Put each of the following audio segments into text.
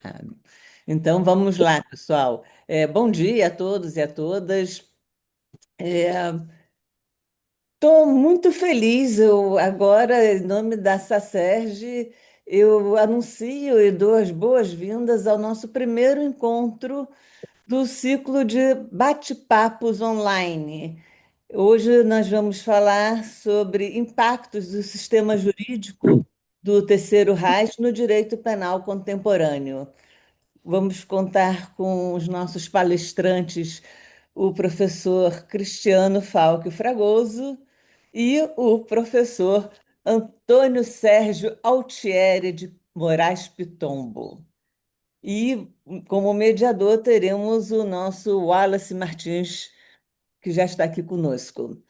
Ah, então vamos lá, pessoal. Bom dia a todos e a todas. Estou muito feliz. Eu agora, em nome da SACERJ, eu anuncio e dou as boas-vindas ao nosso primeiro encontro do ciclo de bate-papos online. Hoje nós vamos falar sobre impactos do sistema jurídico do Terceiro Reich no direito penal contemporâneo. Vamos contar com os nossos palestrantes, o professor Cristiano Falque Fragoso e o professor Antônio Sérgio Altieri de Moraes Pitombo. E, como mediador, teremos o nosso Wallace Martins, que já está aqui conosco.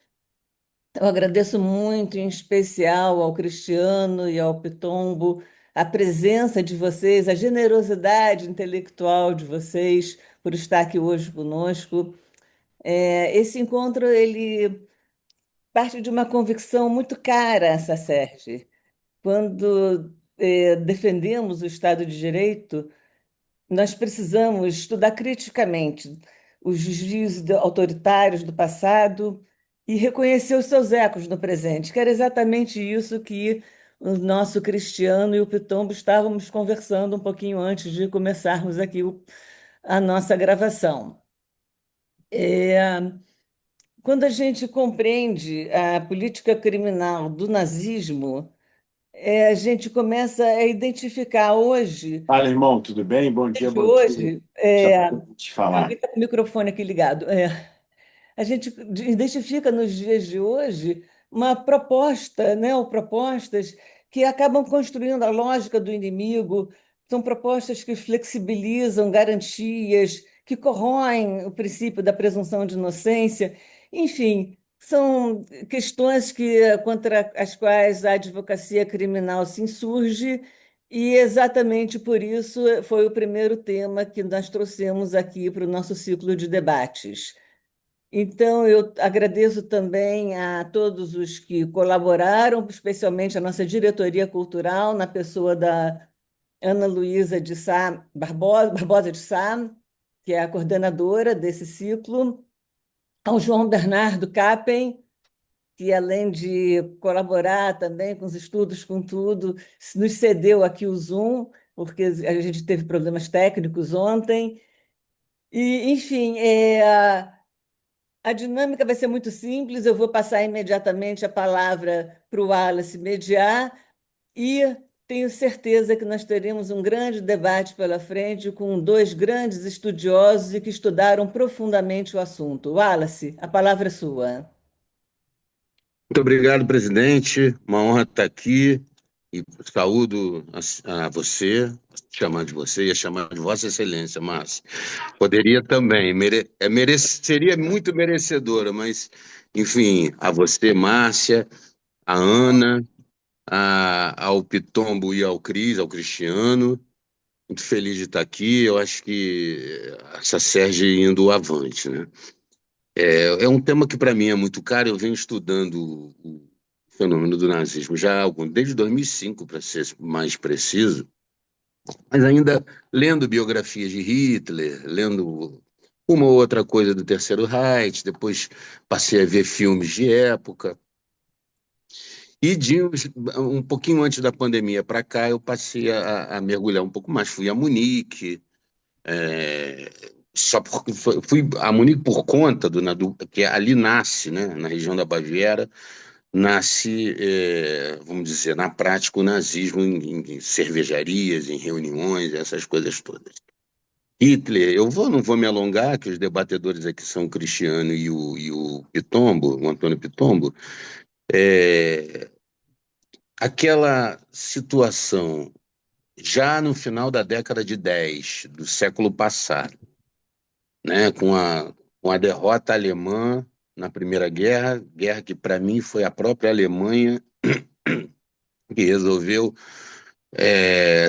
Eu agradeço muito, em especial ao Cristiano e ao Pitombo, a presença de vocês, a generosidade intelectual de vocês por estar aqui hoje conosco. Esse encontro ele parte de uma convicção muito cara a essa Sérgio. Quando defendemos o Estado de Direito, nós precisamos estudar criticamente os desvios autoritários do passado e reconhecer os seus ecos no presente, que era exatamente isso que o nosso Cristiano e o Pitombo estávamos conversando um pouquinho antes de começarmos aqui a nossa gravação. É, Quando a gente compreende a política criminal do nazismo, a gente começa a identificar hoje, Fala, irmão, tudo bem? Bom dia, desde bom dia. hoje, Já vou te alguém falar. está com o microfone aqui ligado. A gente identifica nos dias de hoje uma proposta, né, ou propostas que acabam construindo a lógica do inimigo, são propostas que flexibilizam garantias, que corroem o princípio da presunção de inocência, enfim, são questões contra as quais a advocacia criminal se insurge, e exatamente por isso foi o primeiro tema que nós trouxemos aqui para o nosso ciclo de debates. Então, eu agradeço também a todos os que colaboraram, especialmente a nossa diretoria cultural, na pessoa da Ana Luísa de Sá Barbosa de Sá, que é a coordenadora desse ciclo, ao João Bernardo Capen, que além de colaborar também com os estudos, com tudo, nos cedeu aqui o Zoom, porque a gente teve problemas técnicos ontem. E, enfim, a dinâmica vai ser muito simples. Eu vou passar imediatamente a palavra para o Wallace mediar e tenho certeza que nós teremos um grande debate pela frente com dois grandes estudiosos e que estudaram profundamente o assunto. Wallace, a palavra é sua. Muito obrigado, presidente. Uma honra estar aqui e saúdo a você, chamar de você, ia chamar de Vossa Excelência, mas poderia também, seria muito merecedora, mas, enfim, a você, Márcia, a Ana, ao Pitombo e ao Cris, ao Cristiano. Muito feliz de estar aqui. Eu acho que essa Sérgio indo avante, né? É um tema que para mim é muito caro. Eu venho estudando o fenômeno do nazismo já há desde 2005, para ser mais preciso, mas ainda lendo biografias de Hitler, lendo uma ou outra coisa do Terceiro Reich, depois passei a ver filmes de época. Um pouquinho antes da pandemia para cá, eu passei a mergulhar um pouco mais. Fui a Munique, é, fui a Munique por conta que ali nasce, né, na região da Baviera, nasce, vamos dizer, na prática, o nazismo em cervejarias, em reuniões, essas coisas todas. Hitler, não vou me alongar, que os debatedores aqui são o Cristiano e o Pitombo, o Antônio Pitombo. É, Aquela situação, já no final da década de 10 do século passado, né, com a derrota alemã na Primeira Guerra, guerra que para mim foi a própria Alemanha que resolveu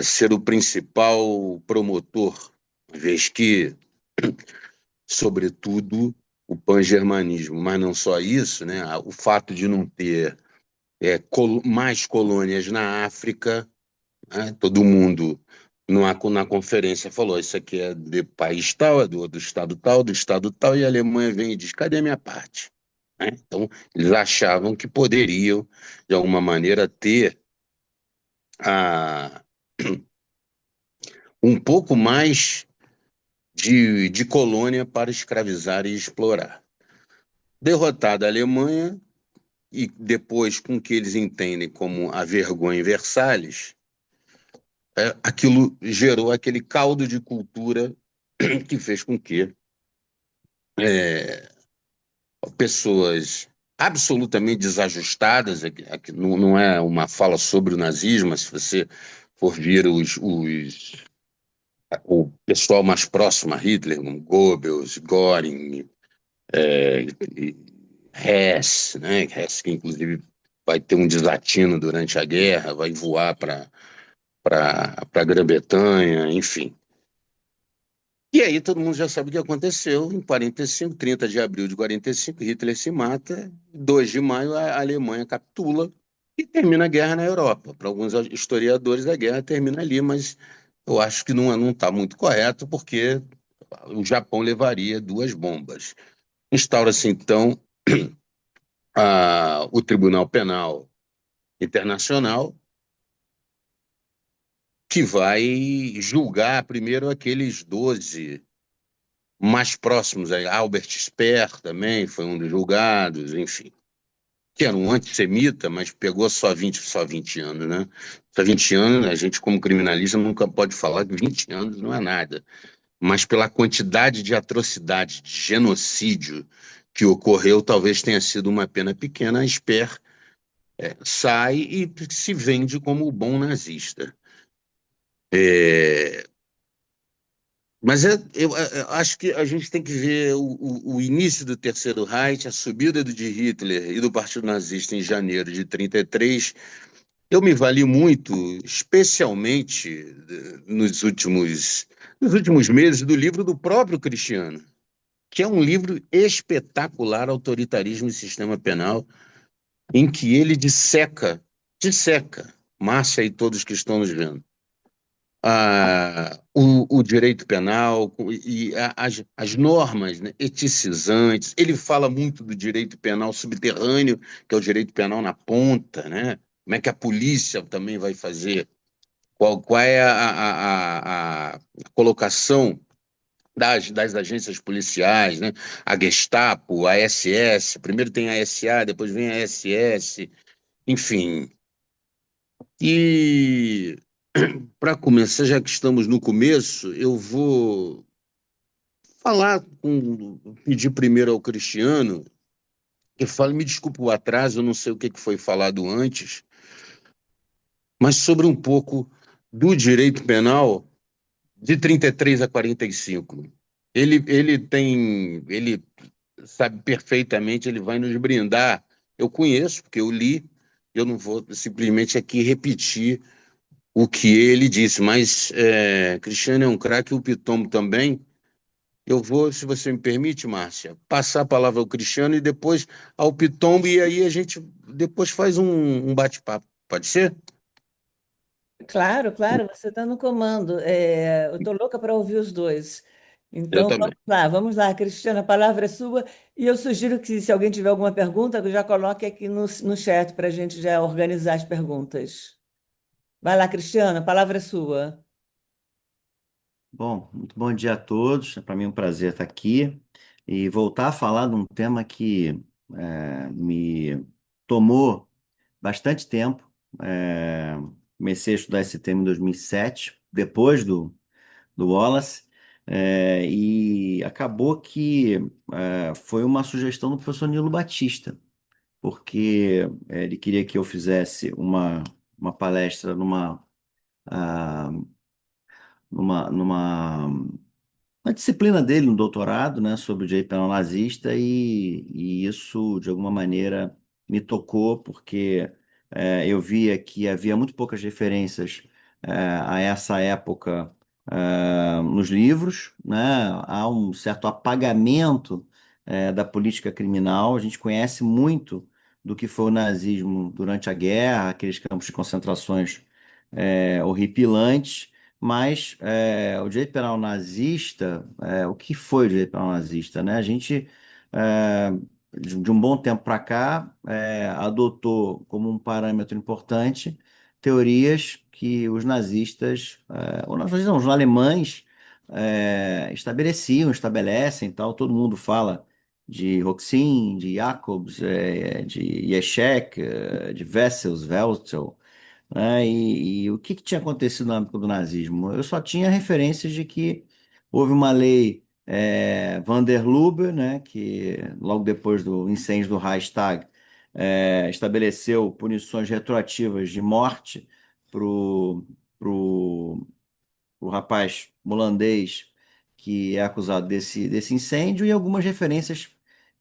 ser o principal promotor, uma vez que, sobretudo, o pan-germanismo, mas não só isso, né, o fato de não ter mais colônias na África, né, todo mundo na conferência falou, isso aqui é de país tal, é do do estado tal, e a Alemanha vem e diz, cadê a minha parte? Né? Então, eles achavam que poderiam, de alguma maneira, ter a, um pouco mais de colônia para escravizar e explorar. Derrotada a Alemanha, e depois com o que eles entendem como a vergonha em Versalhes, aquilo gerou aquele caldo de cultura que fez com que é, pessoas absolutamente desajustadas, aqui não é uma fala sobre o nazismo, mas se você for ver o pessoal mais próximo a Hitler, como Goebbels, Göring, e Hess, né? Hess que inclusive vai ter um desatino durante a guerra, vai voar para a Grã-Bretanha, enfim. E aí todo mundo já sabe o que aconteceu. Em 45, 30 de abril de 45, Hitler se mata. 2 de maio, a Alemanha capitula e termina a guerra na Europa. Para alguns historiadores, a guerra termina ali, mas eu acho que não está muito correto, porque o Japão levaria 2 bombas. Instaura-se, então, o Tribunal Penal Internacional, que vai julgar primeiro aqueles 12 mais próximos, aí, Albert Speer também foi um dos julgados, enfim, que era um antissemita, mas pegou só 20 anos, né? Só 20 anos, a gente como criminalista nunca pode falar que 20 anos não é nada, mas pela quantidade de atrocidade, de genocídio que ocorreu, talvez tenha sido uma pena pequena. A Speer sai e se vende como o bom nazista. É, Mas eu acho que a gente tem que ver o início do Terceiro Reich, a subida de Hitler e do Partido Nazista em janeiro de 33. Eu me vali muito, especialmente nos últimos meses, do livro do próprio Cristiano, que é um livro espetacular, Autoritarismo e Sistema Penal, em que ele disseca, Márcia e todos que estão nos vendo, o direito penal e as normas, né, eticizantes. Ele fala muito do direito penal subterrâneo, que é o direito penal na ponta, né? Como é que a polícia também vai fazer? Qual é a colocação das agências policiais, né? A Gestapo, a SS, primeiro tem a SA, depois vem a SS, enfim. E para começar, já que estamos no começo, eu vou pedir primeiro ao Cristiano que fale, me desculpe o atraso, eu não sei o que foi falado antes, mas sobre um pouco do direito penal de 33 a 45. Ele sabe perfeitamente, ele vai nos brindar. Eu conheço, porque eu li, eu não vou simplesmente aqui repetir o que ele disse, mas Cristiano é um craque, o Pitombo também. Eu vou, se você me permite, Márcia, passar a palavra ao Cristiano e depois ao Pitombo, e aí a gente depois faz um bate-papo. Pode ser? Claro, claro, você está no comando. Eu estou louca para ouvir os dois. Eu Então, também. vamos lá, Cristiana, a palavra é sua. E eu sugiro que, se alguém tiver alguma pergunta, já coloque aqui no chat para a gente já organizar as perguntas. Vai lá, Cristiana, a palavra é sua. Bom, muito bom dia a todos. É para mim um prazer estar aqui e voltar a falar de um tema que me tomou bastante tempo. Comecei a estudar esse tema em 2007, depois do Wallace, e acabou que foi uma sugestão do professor Nilo Batista, porque ele queria que eu fizesse uma palestra ah, numa uma disciplina dele no doutorado, né, sobre o direito penal nazista, e isso, de alguma maneira, me tocou, porque eu via que havia muito poucas referências a essa época nos livros, né, há um certo apagamento da política criminal, a gente conhece muito do que foi o nazismo durante a guerra, aqueles campos de concentrações horripilantes, mas o direito penal nazista, o que foi o direito penal nazista, né? A gente, é, de um bom tempo para cá, adotou como um parâmetro importante teorias que os nazistas, ou nazistas não, os alemães, estabelecem, tal. Todo mundo fala de Roxin, de Jacobs, de Jeschek, de Wessels, Welzel, né? E o que que tinha acontecido na época do nazismo? Eu só tinha referências de que houve uma lei Van der Lubbe, né, que logo depois do incêndio do Reichstag estabeleceu punições retroativas de morte para o rapaz holandês que é acusado desse incêndio e algumas referências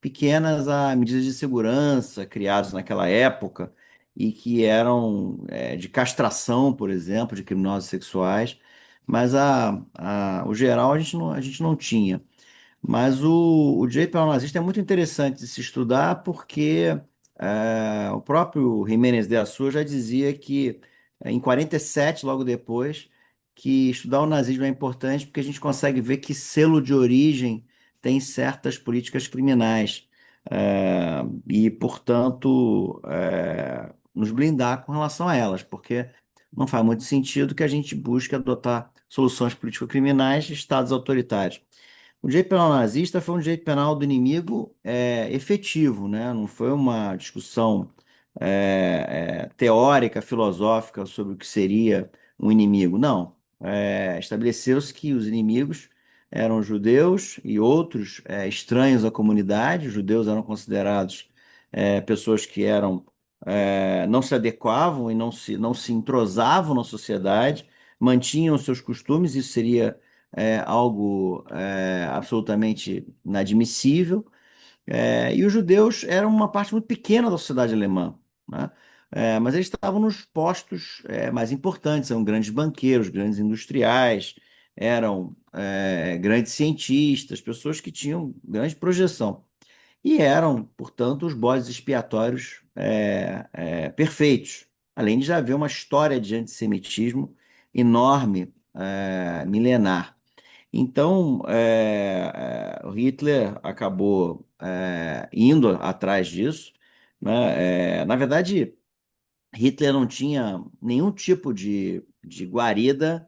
pequenas a medidas de segurança criadas naquela época e que eram de castração, por exemplo, de criminosos sexuais, mas o geral a gente não tinha. Mas o direito penal nazista é muito interessante de se estudar porque o próprio Jiménez de Assis já dizia que em 47, logo depois, que estudar o nazismo é importante porque a gente consegue ver que selo de origem tem certas políticas criminais e, portanto, nos blindar com relação a elas, porque não faz muito sentido que a gente busque adotar soluções político-criminais de estados autoritários. O direito penal nazista foi um direito penal do inimigo efetivo, né? Não foi uma discussão teórica, filosófica sobre o que seria um inimigo. Não. Estabeleceu-se que os inimigos eram judeus e outros estranhos à comunidade. Os judeus eram considerados pessoas que não se adequavam e não se entrosavam na sociedade, mantinham seus costumes, isso seria algo absolutamente inadmissível. E os judeus eram uma parte muito pequena da sociedade alemã, né? Mas eles estavam nos postos mais importantes, eram grandes banqueiros, grandes industriais, eram grandes cientistas, pessoas que tinham grande projeção. E eram, portanto, os bodes expiatórios perfeitos, além de já haver uma história de antissemitismo enorme, milenar. Então, o Hitler acabou indo atrás disso, né? Na verdade, Hitler não tinha nenhum tipo de guarida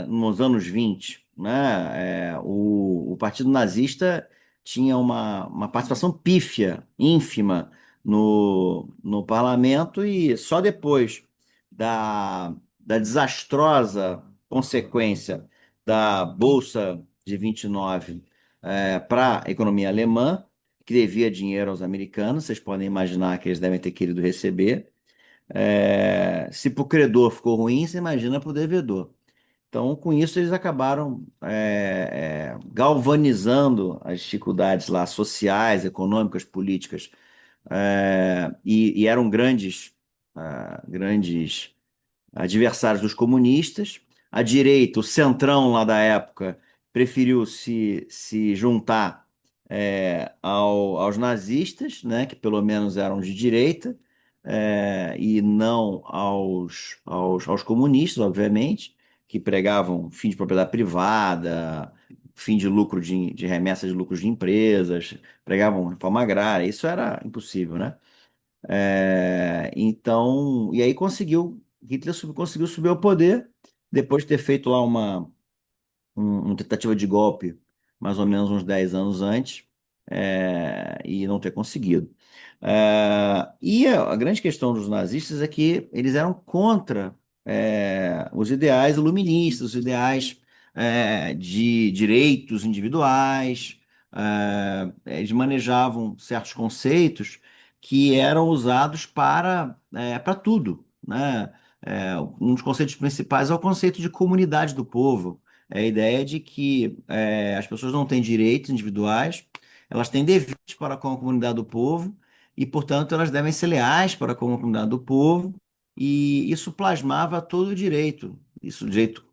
nos anos 20, né? O Partido Nazista tinha uma participação pífia, ínfima, no parlamento e só depois da desastrosa consequência da Bolsa de 29 para a economia alemã, que devia dinheiro aos americanos, vocês podem imaginar que eles devem ter querido receber. Se para o credor ficou ruim, você imagina para o devedor. Então, com isso, eles acabaram galvanizando as dificuldades lá sociais, econômicas, políticas, e eram grandes adversários dos comunistas. A direita, o centrão lá da época, preferiu se juntar aos nazistas, né, que pelo menos eram de direita, e não aos comunistas, obviamente, que pregavam fim de propriedade privada, fim de lucro de remessa de lucros de empresas, pregavam reforma agrária. Isso era impossível, né? Então, e aí Hitler conseguiu subir ao poder, depois de ter feito lá uma tentativa de golpe, mais ou menos uns 10 anos antes, e não ter conseguido. E a grande questão dos nazistas é que eles eram contra os ideais iluministas, os ideais de direitos individuais, eles manejavam certos conceitos que eram usados para tudo, né? Um dos conceitos principais é o conceito de comunidade do povo. É a ideia de que as pessoas não têm direitos individuais, elas têm deveres para com a comunidade do povo e, portanto, elas devem ser leais para com a comunidade do povo, e isso plasmava todo o direito. Isso, o direito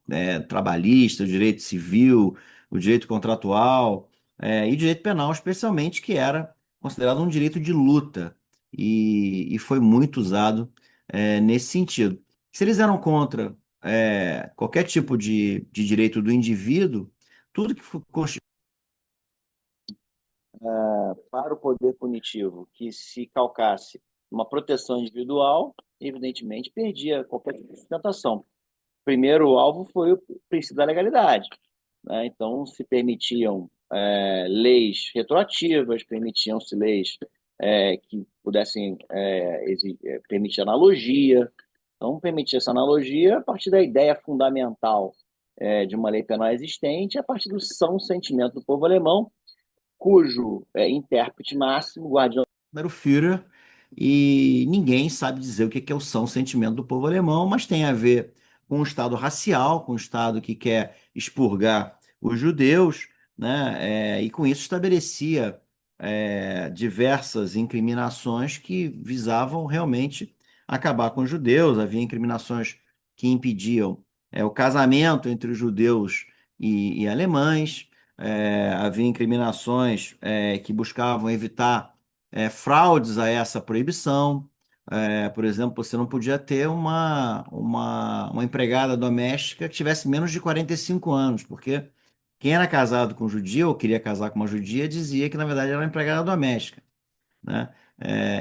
trabalhista, o direito civil, o direito contratual, e o direito penal, especialmente, que era considerado um direito de luta e foi muito usado nesse sentido. Se eles eram contra qualquer tipo de direito do indivíduo, tudo que for para o poder punitivo que se calcasse uma proteção individual, evidentemente perdia qualquer tipo de sustentação. O primeiro alvo foi o princípio da legalidade, né? Então, se permitiam leis retroativas, permitiam-se leis que pudessem permitir analogia. Então, permitir essa analogia a partir da ideia fundamental de uma lei penal existente, a partir do são sentimento do povo alemão, cujo intérprete máximo, guardião, era o Führer, e ninguém sabe dizer o que é o são sentimento do povo alemão, mas tem a ver com um Estado racial, com um Estado que quer expurgar os judeus, né? E com isso estabelecia diversas incriminações que visavam realmente acabar com os judeus. Havia incriminações que impediam o casamento entre os judeus e alemães. Havia incriminações que buscavam evitar fraudes a essa proibição. Por exemplo, você não podia ter uma empregada doméstica que tivesse menos de 45 anos, porque quem era casado com um judeu ou queria casar com uma judia dizia que, na verdade, era uma empregada doméstica, né?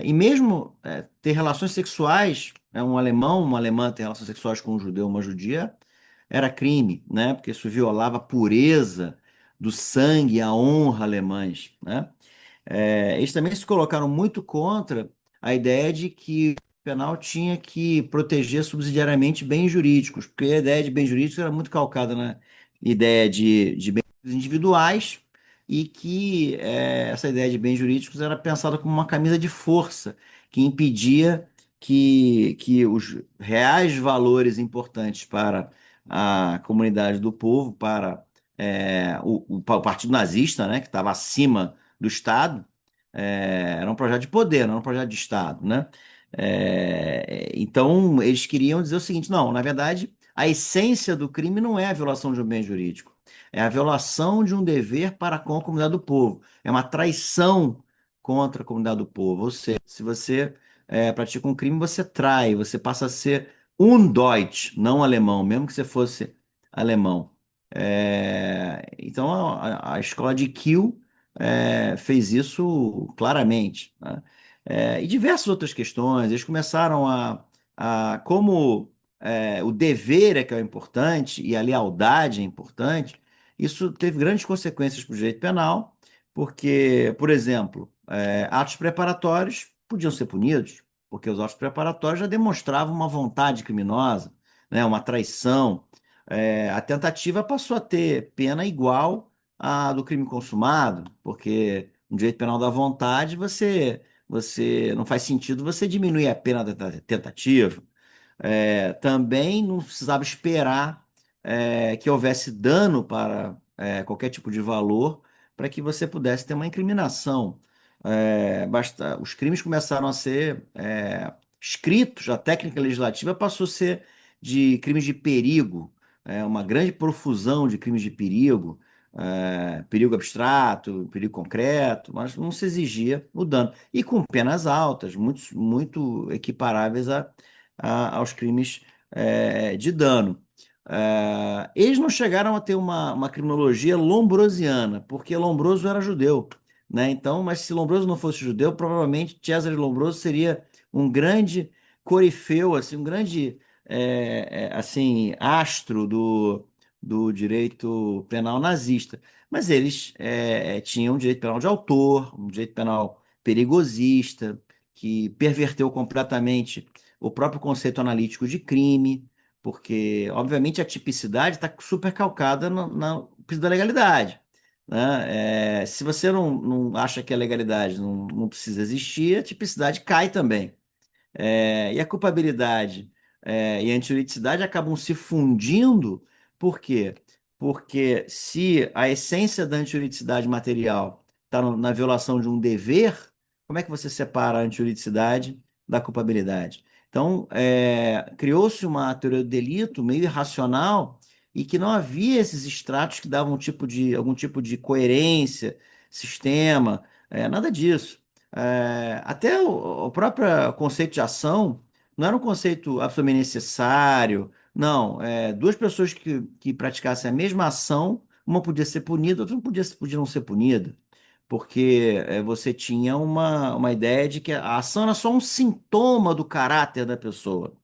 E mesmo ter relações sexuais, um alemão, uma alemã ter relações sexuais com um judeu, uma judia, era crime, né? Porque isso violava a pureza do sangue e a honra alemães, né? Eles também se colocaram muito contra a ideia de que o penal tinha que proteger subsidiariamente bens jurídicos, porque a ideia de bens jurídicos era muito calcada na ideia de bens individuais e que essa ideia de bens jurídicos era pensada como uma camisa de força que impedia que os reais valores importantes para a comunidade do povo, para o Partido Nazista, né, que estava acima do Estado, era um projeto de poder, não era um projeto de Estado, né? Então, eles queriam dizer o seguinte: não, na verdade, a essência do crime não é a violação de um bem jurídico, é a violação de um dever para com a comunidade do povo, é uma traição contra a comunidade do povo. Ou seja, se você pratica um crime, você trai, você passa a ser Deutsch, não alemão, mesmo que você fosse alemão. Então, a escola de Kiel fez isso claramente, né? E diversas outras questões, eles começaram como o dever é que é o importante e a lealdade é importante, isso teve grandes consequências para o direito penal, porque, por exemplo, atos preparatórios podiam ser punidos, porque os atos preparatórios já demonstravam uma vontade criminosa, né, uma traição. A tentativa passou a ter pena igual à do crime consumado, porque no direito penal da vontade você não faz sentido você diminuir a pena da tentativa. Também não precisava esperar que houvesse dano para qualquer tipo de valor para que você pudesse ter uma incriminação. Os crimes começaram a ser escritos, a técnica legislativa passou a ser de crimes de perigo, uma grande profusão de crimes de perigo, perigo abstrato, perigo concreto, mas não se exigia o dano. E com penas altas, muito equiparáveis aos crimes de dano. Eles não chegaram a ter uma criminologia lombrosiana, porque Lombroso era judeu, né? Então, mas se Lombroso não fosse judeu, provavelmente Cesare Lombroso seria um grande corifeu, assim, um grande assim, astro do direito penal nazista. Mas eles tinham um direito penal de autor, um direito penal perigosista, que perverteu completamente o próprio conceito analítico de crime, porque, obviamente, a tipicidade está super calcada na princípio da legalidade, né? Se você não acha que a legalidade não precisa existir, a tipicidade cai também. E a culpabilidade e a antijuridicidade acabam se fundindo, por quê? Porque se a essência da antijuridicidade material está na violação de um dever, como é que você separa a antijuridicidade da culpabilidade? Então, criou-se uma teoria do delito meio irracional e que não havia esses estratos que davam algum tipo de coerência, sistema, nada disso. Até o próprio conceito de ação não era um conceito absolutamente necessário, Não, duas pessoas que praticassem a mesma ação, uma podia ser punida, outra não podia não ser punida, porque você tinha uma ideia de que a ação era só um sintoma do caráter da pessoa.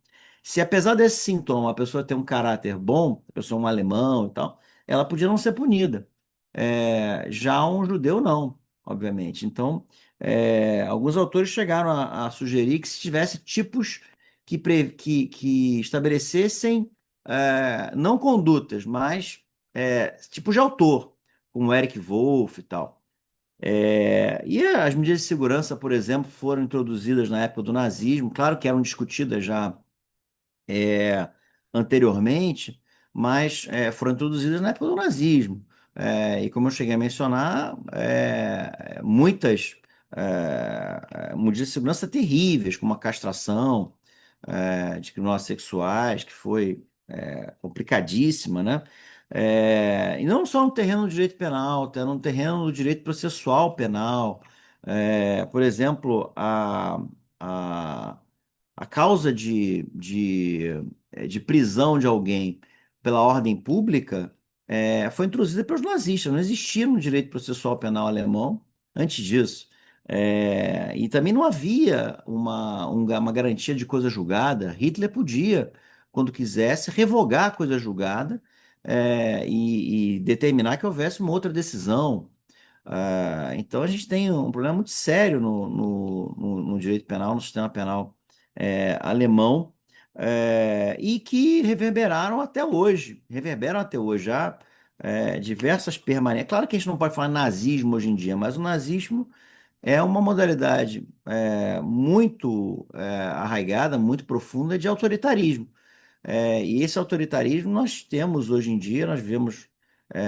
Se apesar desse sintoma a pessoa ter um caráter bom, a pessoa é um alemão e tal, ela podia não ser punida. Já um judeu não, obviamente. Então, alguns autores chegaram a sugerir que se tivesse tipos que estabelecessem não condutas, mas tipos de autor, como Eric Wolff e tal. E as medidas de segurança, por exemplo, foram introduzidas na época do nazismo, claro que eram discutidas já é, anteriormente, mas foram introduzidas na época do nazismo. E como eu cheguei a mencionar, muitas medidas de segurança terríveis, como a castração de criminosos sexuais, que foi complicadíssima, né? E não só no terreno do direito penal, até no terreno do direito processual penal. Por exemplo, a, a causa de prisão de alguém pela ordem pública foi introduzida pelos nazistas. Não existia no direito processual penal alemão antes disso. E também não havia uma garantia de coisa julgada. Hitler podia, quando quisesse, revogar a coisa julgada e determinar que houvesse uma outra decisão. Então a gente tem um problema muito sério no direito penal, no sistema penal alemão, e que reverberam até hoje, já diversas permanentes. Claro que a gente não pode falar nazismo hoje em dia, mas o nazismo é uma modalidade muito arraigada, muito profunda de autoritarismo. E esse autoritarismo nós temos hoje em dia, nós vivemos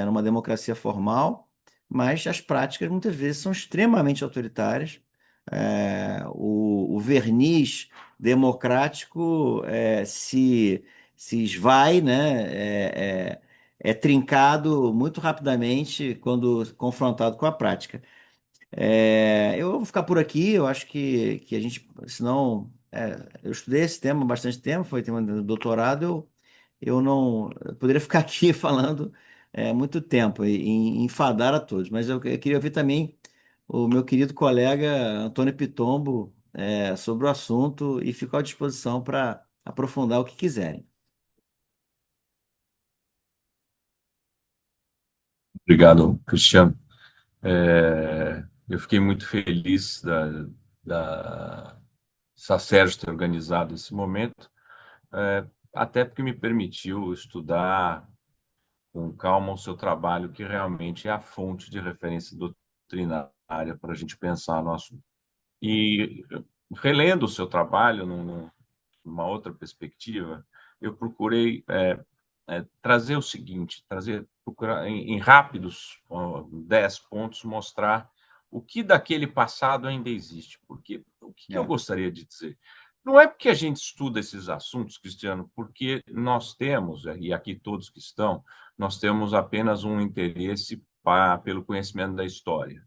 numa democracia formal, mas as práticas muitas vezes são extremamente autoritárias. O verniz democrático se esvai, né? É trincado muito rapidamente quando confrontado com a prática. Eu vou ficar por aqui, eu acho que a gente, senão, eu estudei esse tema há bastante tempo, foi tema do doutorado, eu não eu poderia ficar aqui falando muito tempo e enfadar a todos, mas eu queria ouvir também o meu querido colega Antônio Pitombo sobre o assunto e fico à disposição para aprofundar o que quiserem. Obrigado, Cristiano. Eu fiquei muito feliz da SACERJ ter organizado esse momento, até porque me permitiu estudar com calma o seu trabalho, que realmente é a fonte de referência doutrinária para a gente pensar no assunto. E relendo o seu trabalho numa outra perspectiva, eu procurei trazer o seguinte, procurar em rápidos 10 pontos, mostrar o que daquele passado ainda existe. Porque o que eu É, gostaria de dizer? Não é porque a gente estuda esses assuntos, Cristiano, porque nós temos, e aqui todos que estão, nós temos apenas um interesse pelo conhecimento da história,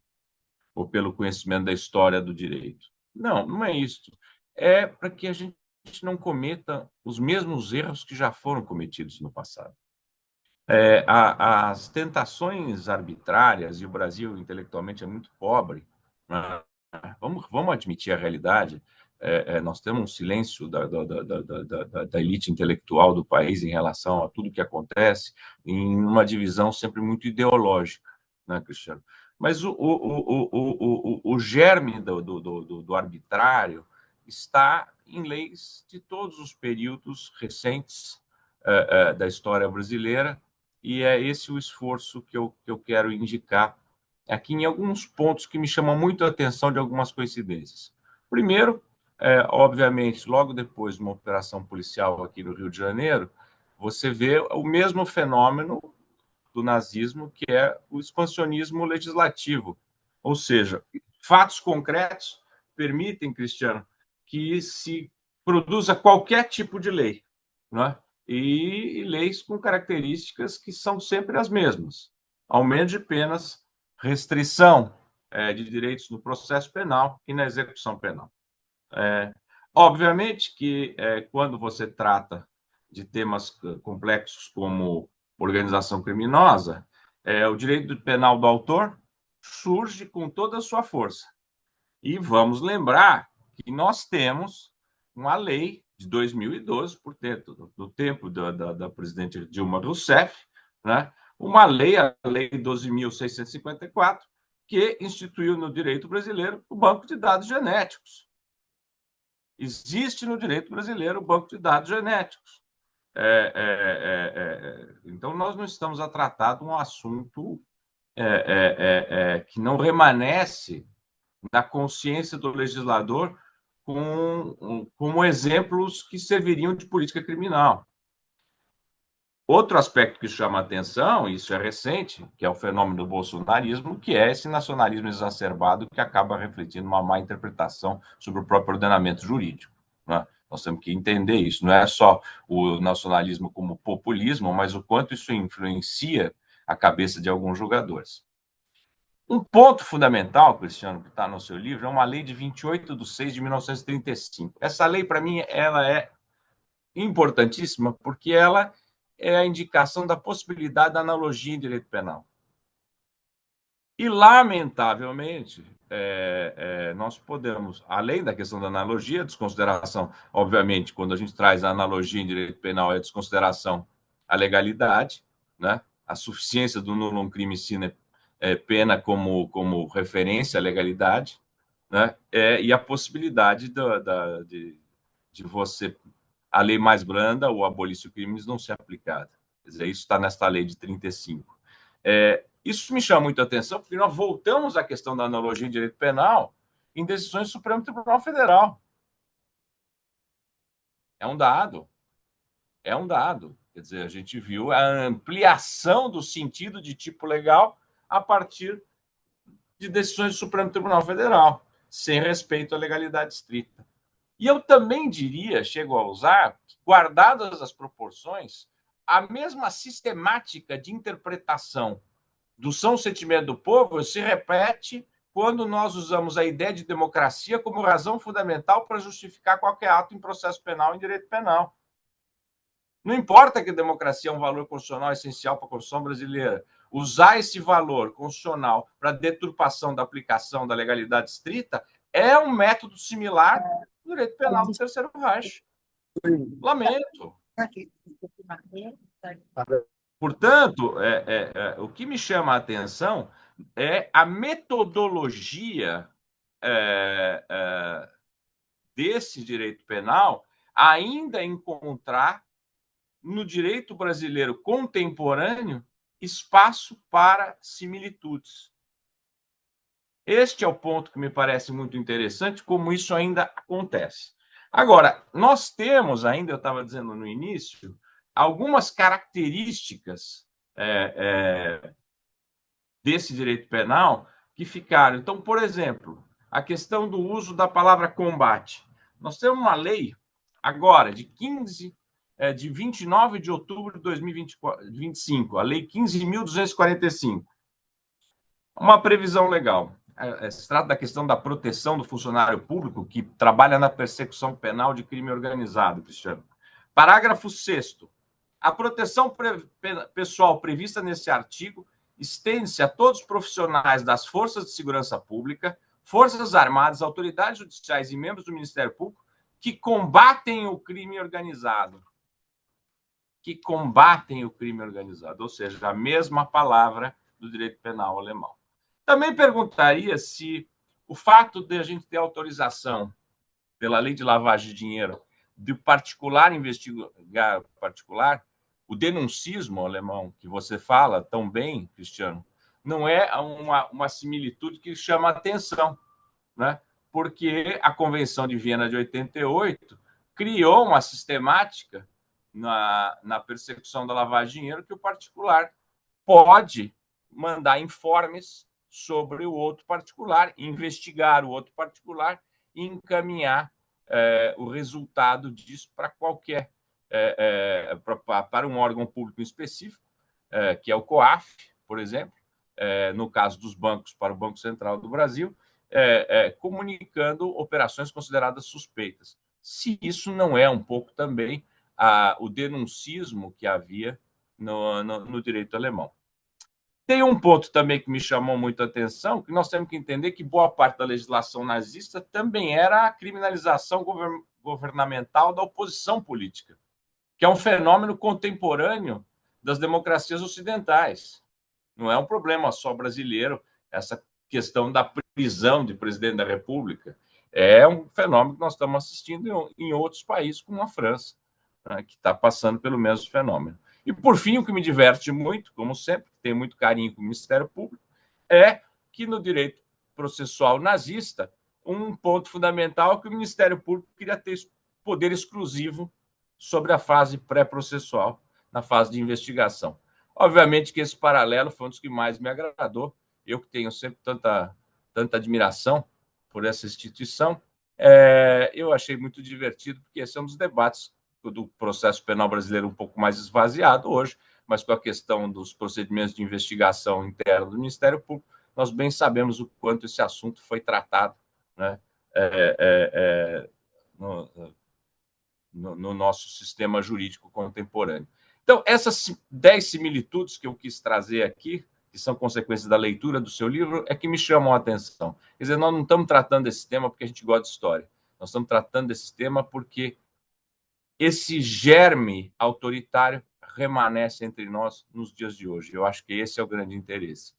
ou pelo conhecimento da história do direito. Não, não é isso. É para que a gente não cometa os mesmos erros que já foram cometidos no passado. As tentações arbitrárias, e o Brasil intelectualmente é muito pobre, né? Vamos admitir a realidade. Nós temos um silêncio da elite intelectual do país em relação a tudo que acontece, em uma divisão sempre muito ideológica, né, Cristiano? Mas o germe do arbitrário está em leis de todos os períodos recentes da história brasileira, e é esse o esforço que eu quero indicar aqui em alguns pontos que me chamam muito a atenção de algumas coincidências. Primeiro, obviamente, logo depois de uma operação policial aqui no Rio de Janeiro, você vê o mesmo fenômeno do nazismo, que é o expansionismo legislativo. Ou seja, fatos concretos permitem, Cristiano, que se produza qualquer tipo de lei, não é? E leis com características que são sempre as mesmas: aumento de penas, restrição de direitos no processo penal e na execução penal. Obviamente que quando você trata de temas complexos como organização criminosa, o direito penal do autor surge com toda a sua força. E vamos lembrar que nós temos uma lei de 2012, portanto, do tempo da presidente Dilma Rousseff, né? Uma lei, a Lei 12.654, que instituiu no direito brasileiro o banco de dados genéticos. Existe no direito brasileiro o banco de dados genéticos. Então, nós não estamos a tratar de um assunto que não remanesce na consciência do legislador como exemplos que serviriam de política criminal. Outro aspecto que chama a atenção, e isso é recente, que é o fenômeno do bolsonarismo, que é esse nacionalismo exacerbado que acaba refletindo uma má interpretação sobre o próprio ordenamento jurídico, né? Nós temos que entender isso. Não é só o nacionalismo como populismo, mas o quanto isso influencia a cabeça de alguns julgadores. Um ponto fundamental, Cristiano, que está no seu livro, é uma lei de 28/6/1935. Essa lei, para mim, ela é importantíssima porque ela é a indicação da possibilidade da analogia em direito penal. E, lamentavelmente, nós podemos, além da questão da analogia, desconsideração, obviamente, quando a gente traz a analogia em direito penal, é desconsideração à legalidade, né? A suficiência do nullum crime sine pena como referência à legalidade, né? E a possibilidade de você, a lei mais branda, o abolício crimes, não ser aplicada. Quer dizer, isso está nesta lei de 35. Isso me chama muito a atenção, porque nós voltamos à questão da analogia em direito penal em decisões do Supremo Tribunal Federal. É um dado. Quer dizer, a gente viu a ampliação do sentido de tipo legal a partir de decisões do Supremo Tribunal Federal, sem respeito à legalidade estrita. E eu também diria, chego a usar, guardadas as proporções, a mesma sistemática de interpretação do são sentimento do povo se repete quando nós usamos a ideia de democracia como razão fundamental para justificar qualquer ato em processo penal e em direito penal. Não importa que a democracia é um valor constitucional essencial para a Constituição brasileira. Usar esse valor constitucional para deturpação da aplicação da legalidade estrita é um método similar do direito penal do Terceiro Reich. Lamento. Portanto, o que me chama a atenção é a metodologia desse direito penal ainda encontrar no direito brasileiro contemporâneo espaço para similitudes. Este é o ponto que me parece muito interessante, como isso ainda acontece. Agora, nós temos ainda, eu estava dizendo no início, algumas características desse direito penal que ficaram. Então, por exemplo, a questão do uso da palavra combate. Nós temos uma lei agora de 29 de outubro de 2025, a Lei 15.245. Uma previsão legal. Se trata da questão da proteção do funcionário público que trabalha na persecução penal de crime organizado, Cristiano. Parágrafo 6º. A proteção pessoal prevista nesse artigo estende-se a todos os profissionais das forças de segurança pública, forças armadas, autoridades judiciais e membros do Ministério Público que combatem o crime organizado. Ou seja, a mesma palavra do direito penal alemão. Também perguntaria se o fato de a gente ter autorização pela lei de lavagem de dinheiro de particular investigar particular, o denuncismo alemão que você fala tão bem, Cristiano, não é uma similitude que chama a atenção, né? Porque a Convenção de Viena de 88 criou uma sistemática na persecução da lavagem de dinheiro que o particular pode mandar informes sobre o outro particular, investigar o outro particular e encaminhar o resultado disso para qualquer para um órgão público específico, que é o COAF, por exemplo, no caso dos bancos, para o Banco Central do Brasil, comunicando operações consideradas suspeitas. Se isso não é um pouco também o denuncismo que havia no direito alemão. Tem um ponto também que me chamou muito a atenção, que nós temos que entender que boa parte da legislação nazista também era a criminalização governamental da oposição política, que é um fenômeno contemporâneo das democracias ocidentais. Não é um problema só brasileiro, essa questão da prisão de presidente da República. É um fenômeno que nós estamos assistindo em outros países, como a França, né, que está passando pelo mesmo fenômeno. E, por fim, o que me diverte muito, como sempre, tenho muito carinho com o Ministério Público, é que no direito processual nazista, um ponto fundamental é que o Ministério Público queria ter poder exclusivo sobre a fase pré-processual, na fase de investigação. Obviamente que esse paralelo foi um dos que mais me agradou. Eu que tenho sempre tanta admiração por essa instituição, eu achei muito divertido, porque esse é um dos debates do processo penal brasileiro um pouco mais esvaziado hoje, mas com a questão dos procedimentos de investigação interna do Ministério Público, nós bem sabemos o quanto esse assunto foi tratado, né, no nosso sistema jurídico contemporâneo. Então, essas 10 similitudes que eu quis trazer aqui, que são consequências da leitura do seu livro, é que me chamam a atenção. Quer dizer, nós não estamos tratando desse tema porque a gente gosta de história. Nós estamos tratando desse tema porque esse germe autoritário permanece entre nós nos dias de hoje. Eu acho que esse é o grande interesse.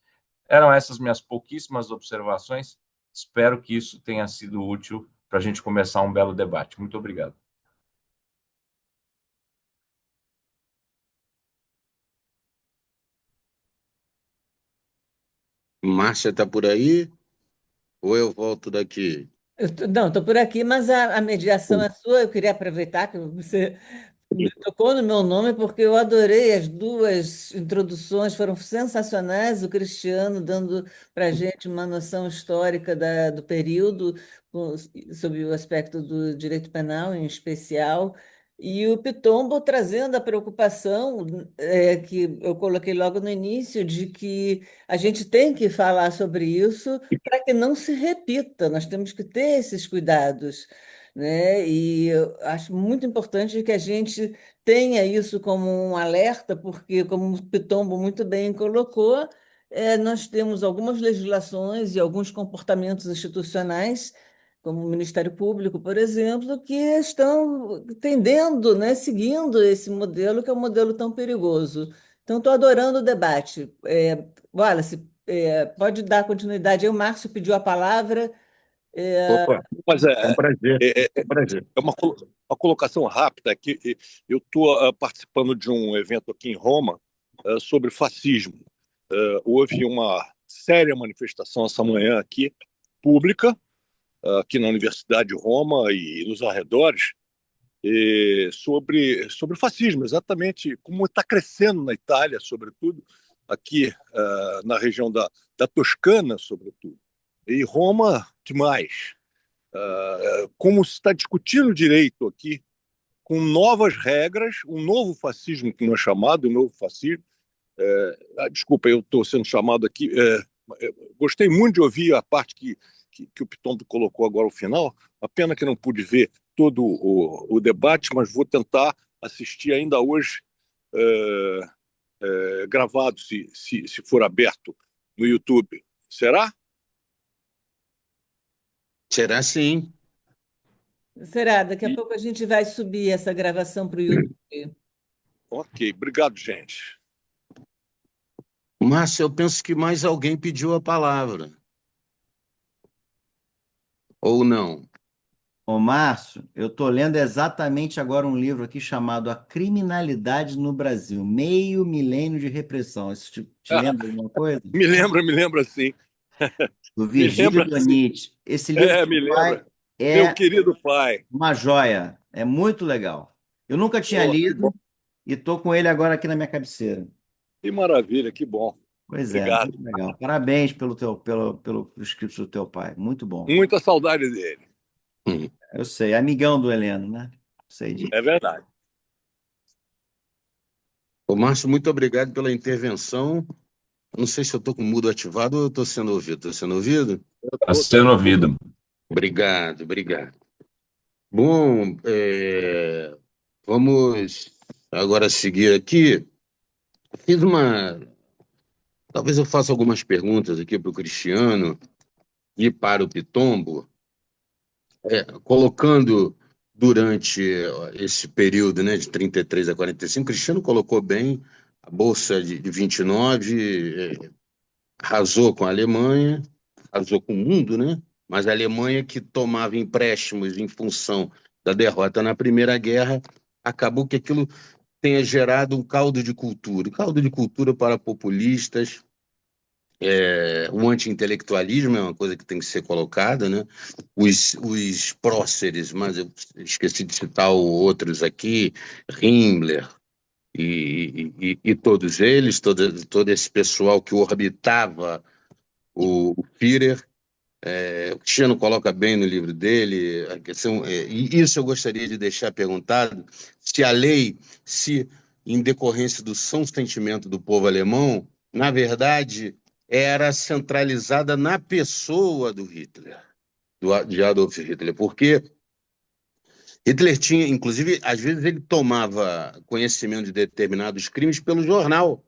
Eram essas minhas pouquíssimas observações. Espero que isso tenha sido útil para a gente começar um belo debate. Muito obrigado. Márcia está por aí? Ou eu volto daqui? Não, estou por aqui, mas a mediação é sua. Eu queria aproveitar que você me tocou no meu nome, porque eu adorei as duas introduções, foram sensacionais. O Cristiano dando para a gente uma noção histórica do período, sob o aspecto do direito penal em especial, e o Pitombo trazendo a preocupação, que eu coloquei logo no início, de que a gente tem que falar sobre isso para que não se repita. Nós temos que ter esses cuidados, né? E eu acho muito importante que a gente tenha isso como um alerta, porque, como o Pitombo muito bem colocou, nós temos algumas legislações e alguns comportamentos institucionais, como o Ministério Público, por exemplo, que estão tendendo, né, seguindo esse modelo, que é um modelo tão perigoso. Então, estou adorando o debate. Wallace, pode dar continuidade aí. O Márcio pediu a palavra. Opa, Mas é um prazer. é, é É um prazer. uma colocação rápida aqui. Eu estou participando de um evento aqui em Roma sobre fascismo. Houve uma séria manifestação essa manhã aqui, pública, aqui na Universidade de Roma e nos arredores, sobre fascismo, exatamente como está crescendo na Itália, sobretudo, aqui na região da Toscana, sobretudo. E Roma, demais. Como se está discutindo direito aqui, com novas regras, um novo fascismo que não é chamado, um novo fascismo. Desculpa, eu estou sendo chamado aqui. Gostei muito de ouvir a parte que o Pitombo colocou agora ao final. A pena que não pude ver todo o debate, mas vou tentar assistir ainda hoje, gravado, se for aberto no YouTube. Será? Será sim. Será? Daqui a pouco a gente vai subir essa gravação para o YouTube. Ok, obrigado, gente. Márcia, eu penso que mais alguém pediu a palavra. Ou não? Ô, Márcio, eu estou lendo exatamente agora um livro aqui chamado A Criminalidade no Brasil, Meio Milênio de Repressão. Isso te lembra alguma coisa? Me lembra sim. Do Me Virgílio lembra sim. Donite. Esse livro Me do pai lembra. é Meu querido pai. uma joia. É muito legal. Eu nunca tinha Que lido bom. e estou com ele agora aqui na minha cabeceira. Que maravilha, que bom. Pois é, Obrigado. muito legal. Parabéns pelo escrito do teu pai. Muito bom. Muita saudade dele. Eu sei, amigão do Heleno, né? Sei disso. É verdade. Ô, Márcio, muito obrigado pela intervenção. Não sei se eu estou com o mudo ativado ou eu estou sendo ouvido. Estou sendo ouvido? Está sendo ouvido. Obrigado, obrigado. Bom, Vamos agora seguir aqui. Fiz uma. Talvez eu faça algumas perguntas aqui para o Cristiano e para o Pitombo, colocando durante esse período, né, de 33 a 45, o Cristiano colocou bem a Bolsa de 29, arrasou com a Alemanha, arrasou com o mundo, né? Mas a Alemanha, que tomava empréstimos em função da derrota na Primeira Guerra, acabou que aquilo tenha gerado um caldo de cultura para populistas. O anti-intelectualismo é uma coisa que tem que ser colocada, né? Os próceres, mas eu esqueci de citar outros aqui, Himmler e todos eles, todo esse pessoal que orbitava o Führer. O Cristiano coloca bem no livro dele a questão, e isso eu gostaria de deixar perguntado, se a lei, se em decorrência do são sentimento do povo alemão, na verdade, era centralizada na pessoa do Hitler, de Adolf Hitler, porque Hitler tinha, inclusive, às vezes ele tomava conhecimento de determinados crimes pelo jornal.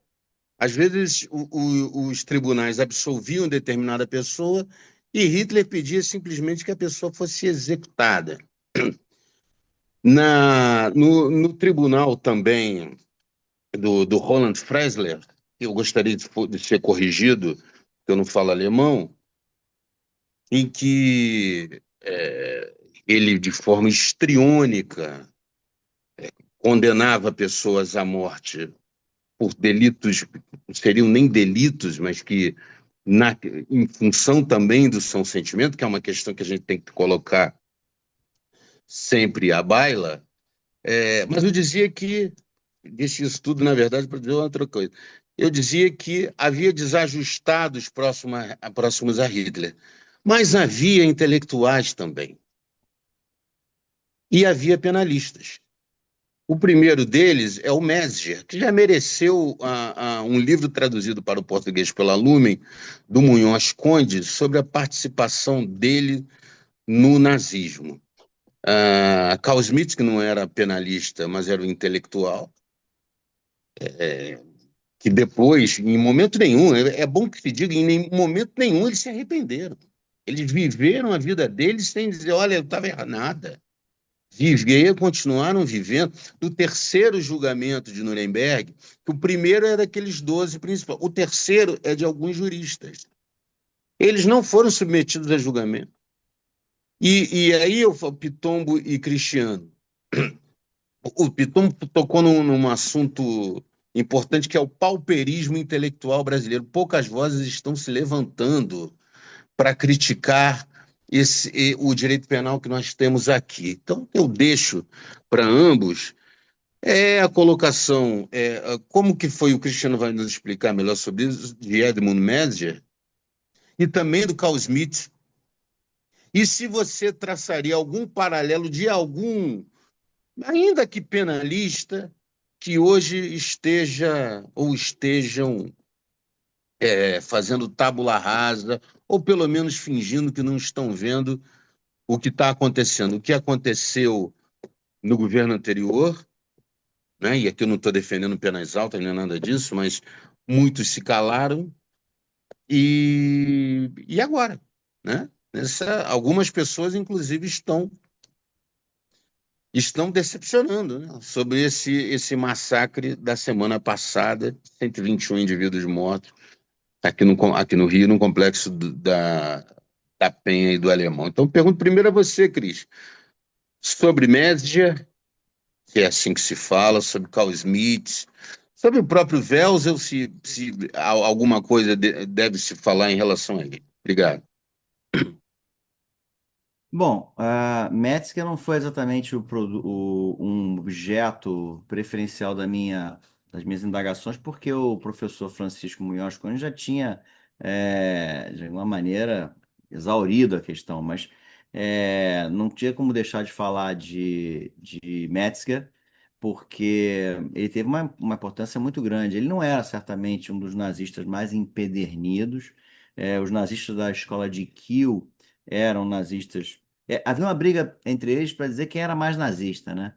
Às vezes os tribunais absolviam determinada pessoa e Hitler pedia simplesmente que a pessoa fosse executada. No tribunal também do Roland Freisler, eu gostaria de ser corrigido, porque eu não falo alemão, em que ele, de forma histriônica, condenava pessoas à morte por delitos, não seriam nem delitos, mas que em função também do seu sentimento, que é uma questão que a gente tem que colocar sempre à baila, mas eu dizia que, disse isso tudo, na verdade, para dizer outra coisa, eu dizia que havia desajustados próximos a Hitler, mas havia intelectuais também, e havia penalistas. O primeiro deles é o Mesger, que já mereceu um livro traduzido para o português pela Lumen, do Munhoz Conde, sobre a participação dele no nazismo. Carl Schmitt, que não era penalista, mas era um intelectual, que depois, em momento nenhum, é bom que se diga, em momento nenhum eles se arrependeram. Eles viveram a vida deles sem dizer, olha, eu estava errado. Continuaram vivendo do terceiro julgamento de Nuremberg, que o primeiro é daqueles 12 principais, o terceiro é de alguns juristas. Eles não foram submetidos a julgamento. E aí eu falo, Pitombo e Cristiano. O Pitombo tocou num assunto importante, que é o pauperismo intelectual brasileiro. Poucas vozes estão se levantando para criticar o direito penal que nós temos aqui. Então, eu deixo para ambos a colocação, como que foi, o Cristiano vai nos explicar melhor sobre isso, de Edmund Mesger, e também do Carl Schmitt, e se você traçaria algum paralelo de algum, ainda que penalista, que hoje esteja ou estejam fazendo tábula rasa, ou pelo menos fingindo que não estão vendo o que está acontecendo. O que aconteceu no governo anterior, né? E aqui eu não estou defendendo penas altas nem nada disso, mas muitos se calaram, e agora, né? Algumas pessoas, inclusive, estão decepcionando, né, sobre esse massacre da semana passada, 121 indivíduos mortos aqui no Rio, no complexo da Penha e do Alemão. Então, pergunto primeiro a você, Cris, sobre Mesger, que é assim que se fala, sobre Carl Schmitt, sobre o próprio Welser, se alguma coisa deve se falar em relação a ele. Obrigado. Bom, a Metzger não foi exatamente um objeto preferencial das minhas indagações, porque o professor Francisco Munhoz Conde já tinha, de alguma maneira, exaurido a questão, mas não tinha como deixar de falar de Metzger, porque ele teve uma importância muito grande. Ele não era certamente um dos nazistas mais empedernidos. Os nazistas da escola de Kiel eram nazistas. Havia uma briga entre eles para dizer quem era mais nazista, né?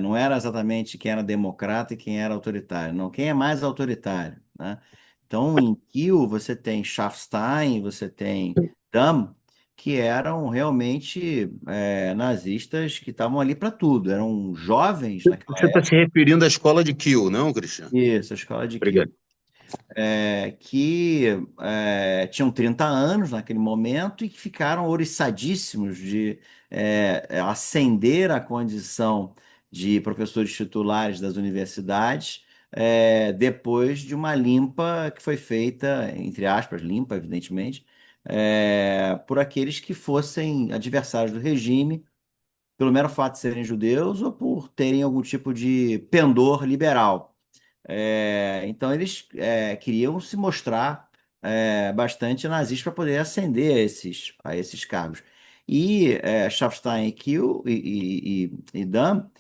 Não era exatamente quem era democrata e quem era autoritário, não, quem é mais autoritário, né? Então, em Kiel, você tem Schaffstein, você tem Dam, que eram realmente nazistas que estavam ali para tudo, eram jovens naquela Você está se época. referindo à escola de Kiel, não, Cristiano? Isso, a escola de Kiel, Obrigado. que tinham 30 anos naquele momento e que ficaram oriçadíssimos de ascender à condição de professores titulares das universidades, depois de uma limpa que foi feita, entre aspas, limpa, evidentemente, por aqueles que fossem adversários do regime, pelo mero fato de serem judeus ou por terem algum tipo de pendor liberal. Então eles queriam se mostrar bastante nazistas para poder ascender a esses cargos. E Schaffstein e Kiel e Dam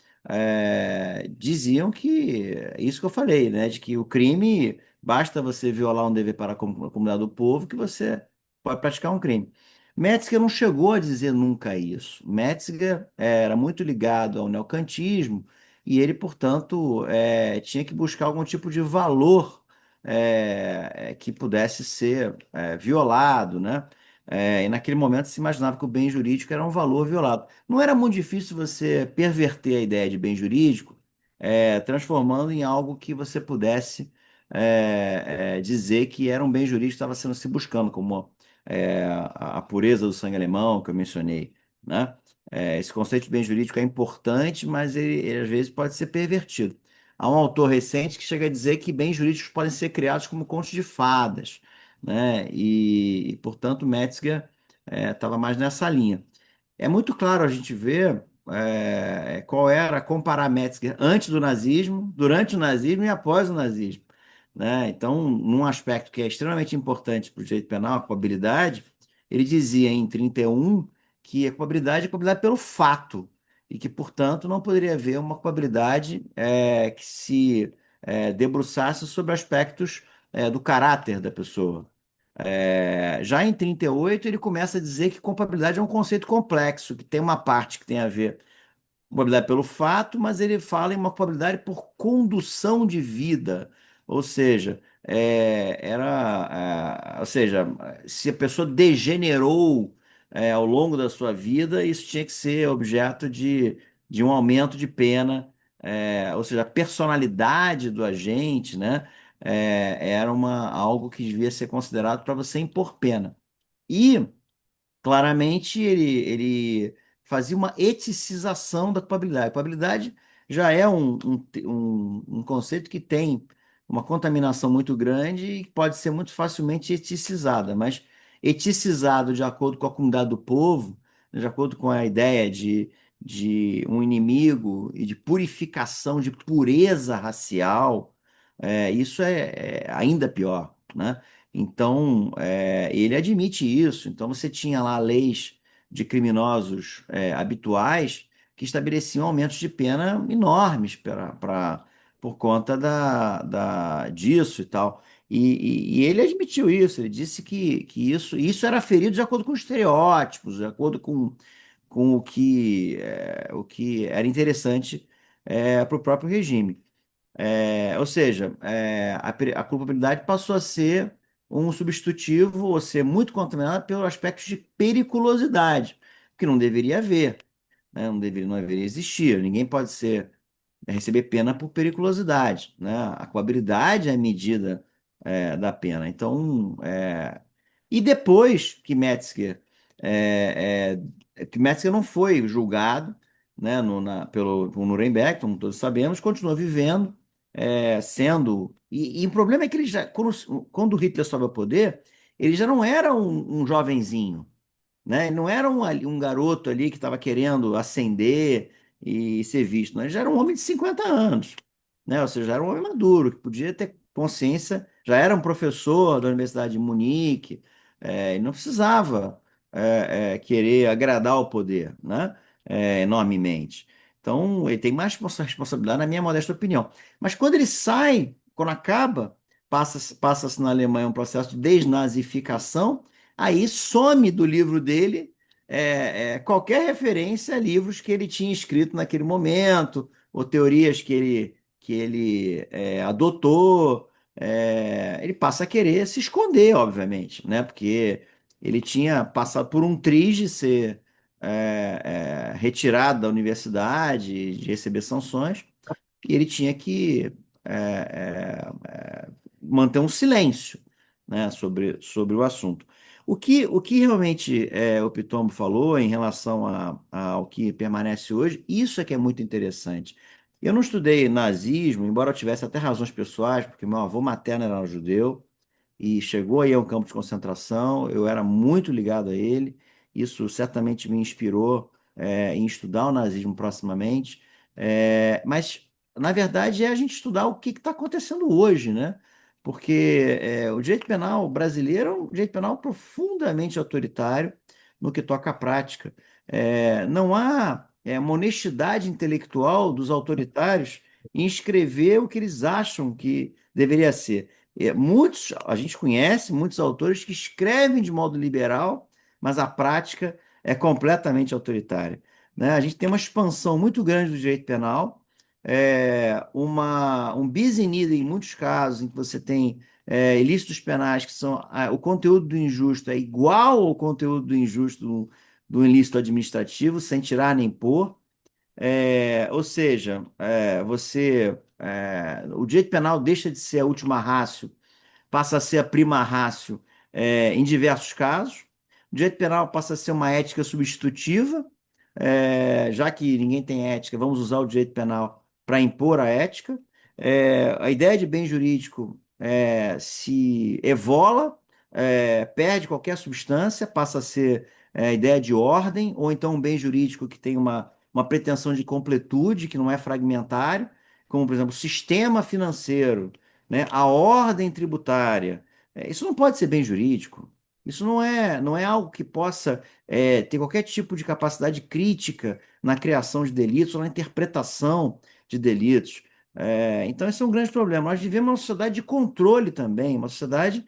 diziam que isso que eu falei, né, de que o crime basta você violar um dever para a comunidade do povo que você pode praticar um crime. Metzger não chegou a dizer nunca isso. Metzger era muito ligado ao neocantismo e ele, portanto, tinha que buscar algum tipo de valor que pudesse ser violado, né? E naquele momento se imaginava que o bem jurídico era um valor violado. Não era muito difícil você perverter a ideia de bem jurídico, transformando em algo que você pudesse dizer que era um bem jurídico que estava sendo se buscando, como a pureza do sangue alemão que eu mencionei, né? Esse conceito de bem jurídico é importante, mas ele às vezes pode ser pervertido. Há um autor recente que chega a dizer que bens jurídicos podem ser criados como contos de fadas, né? Portanto, Metzger estava mais nessa linha. É muito claro a gente ver qual era comparar Metzger antes do nazismo, durante o nazismo e após o nazismo, né? Então, num aspecto que é extremamente importante para o direito penal, a culpabilidade, ele dizia em 31 que a culpabilidade é culpabilidade pelo fato e que, portanto, não poderia haver uma culpabilidade que se debruçasse sobre aspectos do caráter da pessoa. Já em 38 ele começa a dizer que culpabilidade é um conceito complexo, que tem uma parte que tem a ver com culpabilidade pelo fato, mas ele fala em uma culpabilidade por condução de vida. Ou seja, ou seja, se a pessoa degenerou ao longo da sua vida, isso tinha que ser objeto de um aumento de pena. Ou seja, a personalidade do agente, né? Era algo que devia ser considerado para você impor pena. E, claramente, ele fazia uma eticização da culpabilidade. A culpabilidade já é um conceito que tem uma contaminação muito grande e que pode ser muito facilmente eticizada, mas eticizado de acordo com a comunidade do povo, de acordo com a ideia de um inimigo e de purificação, de pureza racial, isso é ainda pior, né? Então, ele admite isso. Então, você tinha lá leis de criminosos habituais que estabeleciam aumentos de pena enormes por conta disso e tal. E ele admitiu isso. Ele disse que isso era ferido de acordo com os estereótipos, de acordo com o que era interessante para o próprio regime. Ou seja, a culpabilidade passou a ser um substitutivo ou ser muito contaminada pelo aspecto de periculosidade, que não deveria haver, né? Não deveria existir. Ninguém pode receber pena por periculosidade, né? A culpabilidade é a medida da pena. Então, e depois que Metzger não foi julgado, né, pelo Nuremberg, como todos sabemos, continuou vivendo, sendo. E o problema é que ele já, quando Hitler sobe ao poder, ele já não era um jovenzinho, né? Ele não era um garoto ali que estava querendo ascender e ser visto, né? Ele já era um homem de 50 anos, né? Ou seja, já era um homem maduro, que podia ter consciência, já era um professor da Universidade de Munique, e não precisava querer agradar o poder, né? Enormemente. Então, ele tem mais responsabilidade, na minha modesta opinião. Mas quando ele sai, quando acaba, passa-se na Alemanha um processo de desnazificação. Aí some do livro dele qualquer referência a livros que ele tinha escrito naquele momento, ou teorias que ele adotou. Ele passa a querer se esconder, obviamente, né? Porque ele tinha passado por um triz de ser retirado da universidade, de receber sanções, e ele tinha que manter um silêncio, né, sobre o assunto. O que realmente o Pitombo falou em relação ao que permanece hoje, isso é que é muito interessante. Eu não estudei nazismo, embora eu tivesse até razões pessoais, porque meu avô materno era judeu e chegou aí a um campo de concentração, eu era muito ligado a ele, isso certamente me inspirou em estudar o nazismo proximamente. Mas, na verdade, é a gente estudar o que está acontecendo hoje, né? Porque o direito penal brasileiro é um direito penal profundamente autoritário no que toca à prática. Não há uma honestidade intelectual dos autoritários em escrever o que eles acham que deveria ser. A gente conhece muitos autores que escrevem de modo liberal, mas a prática é completamente autoritária, né? A gente tem uma expansão muito grande do direito penal, um bis in idem em muitos casos, em que você tem ilícitos penais que são o conteúdo do injusto é igual ao conteúdo do injusto do ilícito administrativo, sem tirar nem pôr. Ou seja, o direito penal deixa de ser a última ratio, passa a ser a prima ratio em diversos casos. O direito penal passa a ser uma ética substitutiva, já que ninguém tem ética, vamos usar o direito penal para impor a ética. A ideia de bem jurídico se evola, perde qualquer substância, passa a ser a ideia de ordem, ou então um bem jurídico que tem uma pretensão de completude, que não é fragmentário, como, por exemplo, o sistema financeiro, né, a ordem tributária. Isso não pode ser bem jurídico. Isso não é algo que possa ter qualquer tipo de capacidade crítica na criação de delitos ou na interpretação de delitos. Então, esse é um grande problema. Nós vivemos uma sociedade de controle também, uma sociedade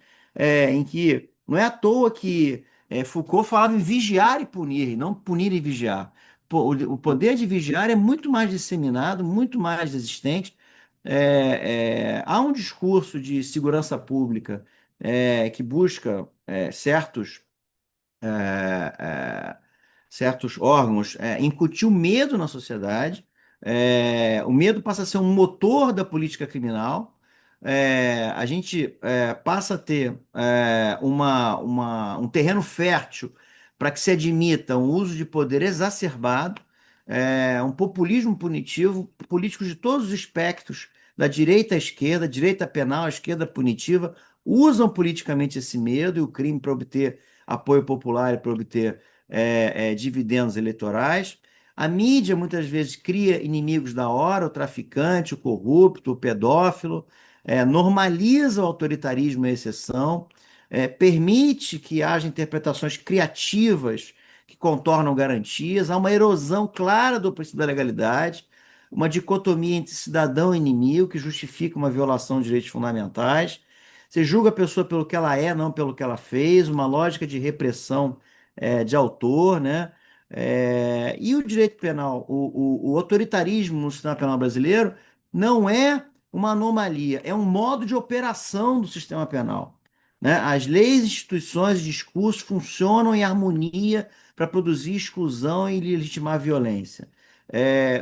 em que não é à toa que Foucault falava em vigiar e punir, e não punir e vigiar. O poder de vigiar é muito mais disseminado, muito mais existente. Há um discurso de segurança pública que busca é, é, certos órgãos incutir o medo na sociedade. O medo passa a ser um motor da política criminal. A gente passa a ter um terreno fértil para que se admita um uso de poder exacerbado, um populismo punitivo, políticos de todos os espectros, da direita à esquerda, direita penal, esquerda punitiva, usam politicamente esse medo e o crime para obter apoio popular e para obter dividendos eleitorais. A mídia muitas vezes cria inimigos da hora, o traficante, o corrupto, o pedófilo, normaliza o autoritarismo à exceção, permite que haja interpretações criativas que contornam garantias, há uma erosão clara do princípio da legalidade, uma dicotomia entre cidadão e inimigo que justifica uma violação de direitos fundamentais. Você julga a pessoa pelo que ela é, não pelo que ela fez, uma lógica de repressão de autor, né? E o direito penal, o autoritarismo no sistema penal brasileiro não é uma anomalia, é um modo de operação do sistema penal, né? As leis, instituições e discursos funcionam em harmonia para produzir exclusão e legitimar a violência.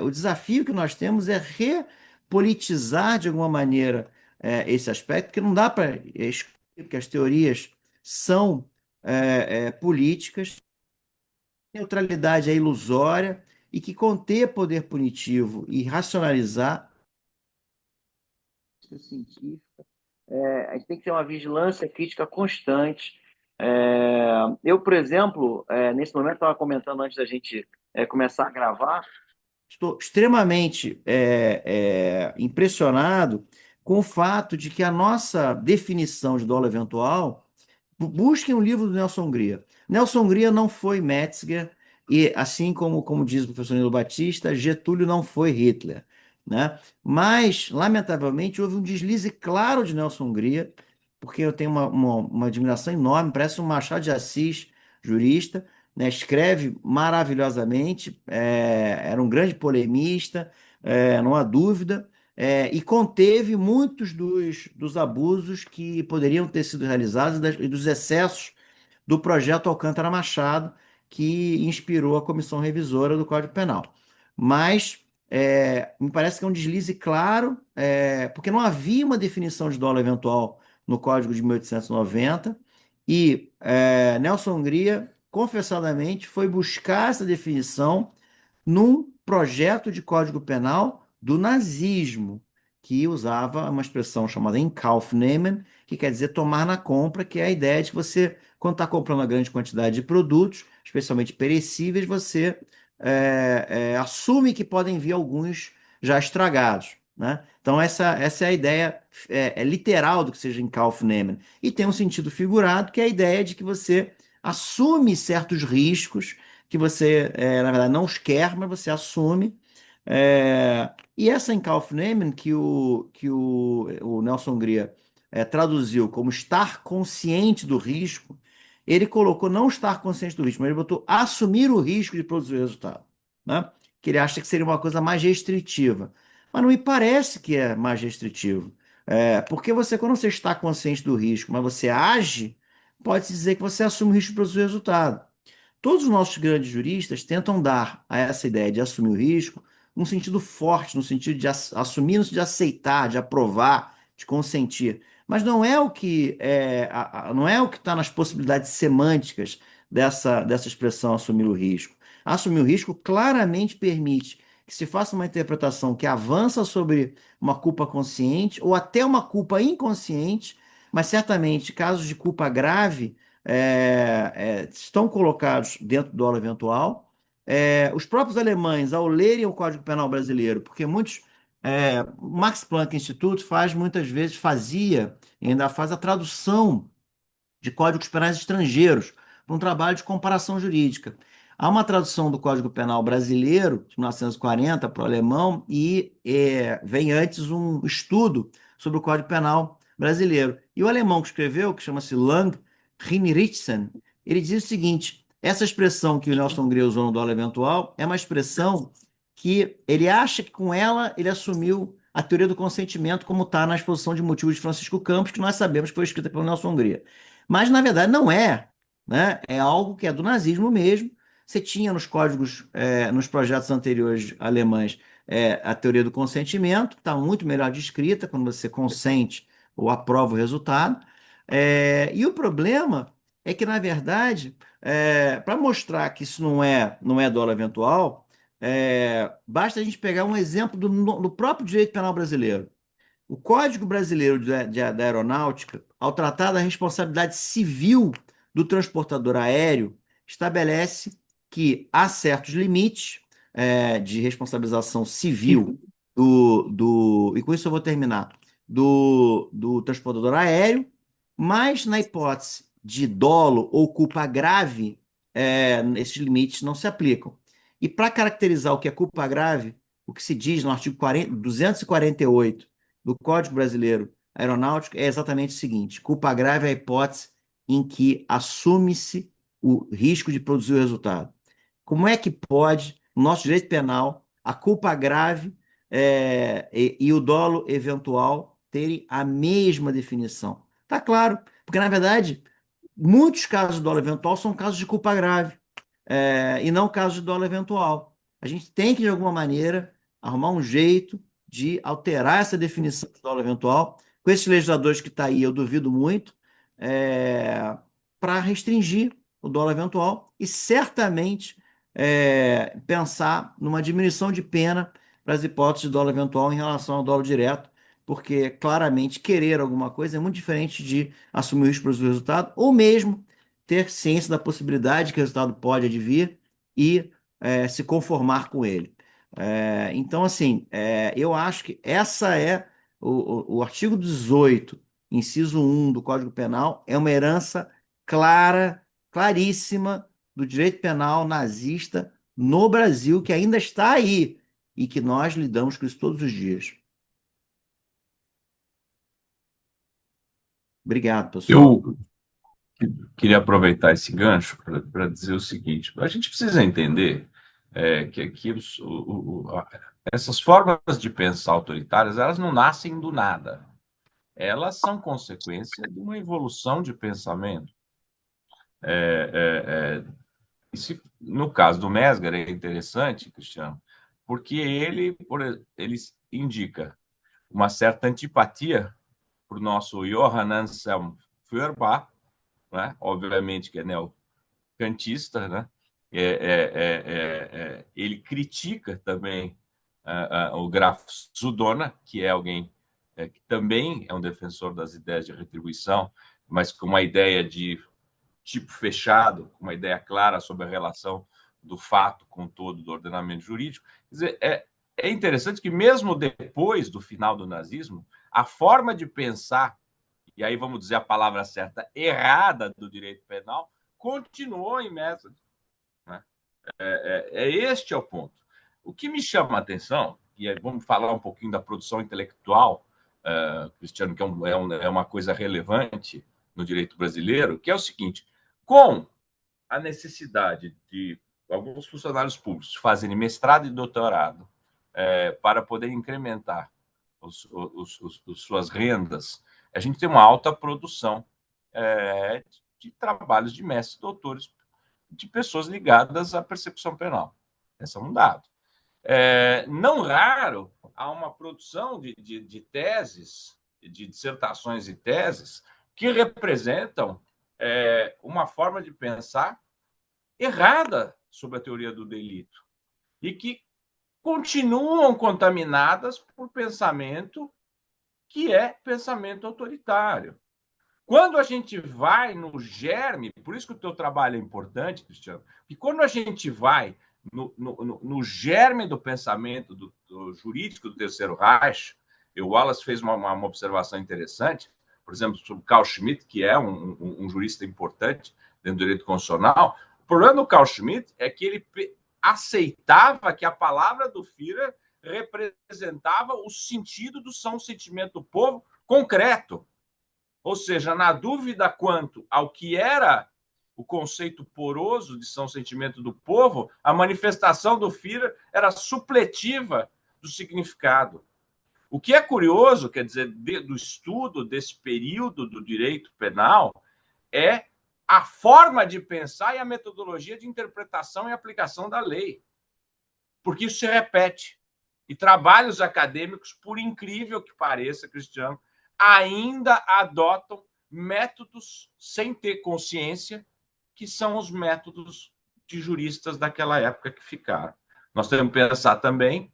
O desafio que nós temos é repolitizar de alguma maneira esse aspecto, porque não dá para excluir, porque as teorias são políticas, neutralidade é ilusória e que conter poder punitivo e racionalizar científica, a gente tem que ter uma vigilância crítica constante. Eu, por exemplo, nesse momento, estava comentando antes da gente começar a gravar, estou extremamente impressionado com o fato de que a nossa definição de dolo eventual. Busquem um livro do Nelson Hungria. Nelson Hungria não foi Metzger, e assim como diz o professor Nilo Batista, Getúlio não foi Hitler, né? Mas, lamentavelmente, houve um deslize claro de Nelson Hungria, porque eu tenho uma admiração enorme, parece um Machado de Assis, jurista, né? Escreve maravilhosamente, era um grande polemista, não há dúvida, e conteve muitos dos abusos que poderiam ter sido realizados e dos excessos do projeto Alcântara Machado, que inspirou a comissão revisora do Código Penal. Mas me parece que é um deslize claro, porque não havia uma definição de dolo eventual no Código de 1890, e Nelson Hungria, confessadamente, foi buscar essa definição num projeto de Código Penal do nazismo, que usava uma expressão chamada Inkaufnehmen, que quer dizer tomar na compra, que é a ideia de que você, quando está comprando uma grande quantidade de produtos, especialmente perecíveis, você assume que podem vir alguns já estragados, né? Então, essa é a ideia literal do que seja Inkaufnehmen. E tem um sentido figurado, que é a ideia de que você assume certos riscos que você, na verdade, não os quer, mas você assume. E essa Inkaufnehmen, que o Nelson Hungria traduziu como estar consciente do risco, ele colocou não estar consciente do risco, mas ele botou assumir o risco de produzir o resultado, né? Que ele acha que seria uma coisa mais restritiva. Mas não me parece que é mais restritivo. Porque você, quando você está consciente do risco, mas você age, pode-se dizer que você assume o risco de produzir o resultado. Todos os nossos grandes juristas tentam dar a essa ideia de assumir o risco um sentido forte, no sentido de assumir, no sentido de aceitar, de aprovar, de consentir. Mas não é o que não é o que está nas possibilidades semânticas dessa expressão assumir o risco. Assumir o risco claramente permite que se faça uma interpretação que avança sobre uma culpa consciente ou até uma culpa inconsciente, mas certamente casos de culpa grave estão colocados dentro do dolo eventual. Os próprios alemães, ao lerem o Código Penal brasileiro, porque o Max Planck Institute muitas vezes fazia, e ainda faz a tradução de códigos penais estrangeiros para um trabalho de comparação jurídica. Há uma tradução do Código Penal brasileiro, de 1940, para o alemão, e vem antes um estudo sobre o Código Penal brasileiro. E o alemão que escreveu, que chama-se Lang Hinrichsen, ele diz o seguinte: essa expressão que o Nelson Hungria usou no dolo eventual é uma expressão que ele acha que com ela ele assumiu a teoria do consentimento, como está na exposição de motivos de Francisco Campos, que nós sabemos que foi escrita pelo Nelson Hungria. Mas, na verdade, não é, né? É algo que é do nazismo mesmo. Você tinha nos códigos, nos projetos anteriores alemães, a teoria do consentimento, que está muito melhor descrita, quando você consente ou aprova o resultado. E o problema é que, na verdade, para mostrar que isso não é dolo eventual, basta a gente pegar um exemplo do próprio direito penal brasileiro. O Código Brasileiro da Aeronáutica, ao tratar da responsabilidade civil do transportador aéreo, estabelece que há certos limites de responsabilização civil e com isso eu vou terminar, do transportador aéreo, mas na hipótese de dolo ou culpa grave, esses limites não se aplicam. E para caracterizar o que é culpa grave, o que se diz no artigo 248 do Código Brasileiro Aeronáutico é exatamente o seguinte: culpa grave é a hipótese em que assume-se o risco de produzir o resultado. Como é que pode, no nosso direito penal, a culpa grave e o dolo eventual terem a mesma definição? Tá claro, porque na verdade muitos casos de dolo eventual são casos de culpa grave, e não casos de dolo eventual. A gente tem que, de alguma maneira, arrumar um jeito de alterar essa definição de dolo eventual. Com esses legisladores que está aí, eu duvido muito, para restringir o dolo eventual e certamente pensar numa diminuição de pena para as hipóteses de dolo eventual em relação ao dolo direto, porque claramente querer alguma coisa é muito diferente de assumir o risco para o resultado, ou mesmo ter ciência da possibilidade que o resultado pode advir e se conformar com ele. Então, assim, eu acho que essa o artigo 18, inciso 1 do Código Penal, é uma herança clara, claríssima do direito penal nazista no Brasil, que ainda está aí e que nós lidamos com isso todos os dias. Obrigado, pessoal. queria aproveitar esse gancho para dizer o seguinte: a gente precisa entender que aqui essas formas de pensar autoritárias, elas não nascem do nada. Elas são consequência de uma evolução de pensamento. No caso do Mesmer é interessante, Cristiano, porque ele indica uma certa antipatia para o nosso Johann Anselm Feuerbach, né? Obviamente que é neocantista, né? Ele critica também o Graf Zudona, que é alguém que também é um defensor das ideias de retribuição, mas com uma ideia de tipo fechado, uma ideia clara sobre a relação do fato com todo do ordenamento jurídico. Quer dizer, é interessante que mesmo depois do final do nazismo, a forma de pensar, e aí vamos dizer a palavra certa, errada do direito penal, continuou imersa. Né? Este é o ponto. O que me chama a atenção, e aí vamos falar um pouquinho da produção intelectual, Cristiano, que é uma coisa relevante no direito brasileiro, que é o seguinte: com a necessidade de alguns funcionários públicos fazerem mestrado e doutorado para poder incrementar suas rendas, a gente tem uma alta produção de trabalhos de mestres e doutores de pessoas ligadas à percepção penal. Esse é um dado. Não raro, há uma produção de teses, de dissertações e teses, que representam uma forma de pensar errada sobre a teoria do delito e que continuam contaminadas por pensamento que é pensamento autoritário. Quando a gente vai no germe, por isso que o teu trabalho é importante, Cristiano, e quando a gente vai no germe do pensamento do jurídico do Terceiro Reich, o Wallace fez uma observação interessante, por exemplo, sobre Carl Schmitt, que é um jurista importante dentro do direito constitucional. O problema do Carl Schmitt é que ele aceitava que a palavra do Führer representava o sentido do são sentimento do povo concreto. Ou seja, na dúvida quanto ao que era o conceito poroso de são sentimento do povo, a manifestação do Führer era supletiva do significado. O que é curioso, quer dizer, do estudo desse período do direito penal, é a forma de pensar e a metodologia de interpretação e aplicação da lei. Porque isso se repete. E trabalhos acadêmicos, por incrível que pareça, Cristiano, ainda adotam métodos sem ter consciência, que são os métodos de juristas daquela época que ficaram. Nós temos que pensar também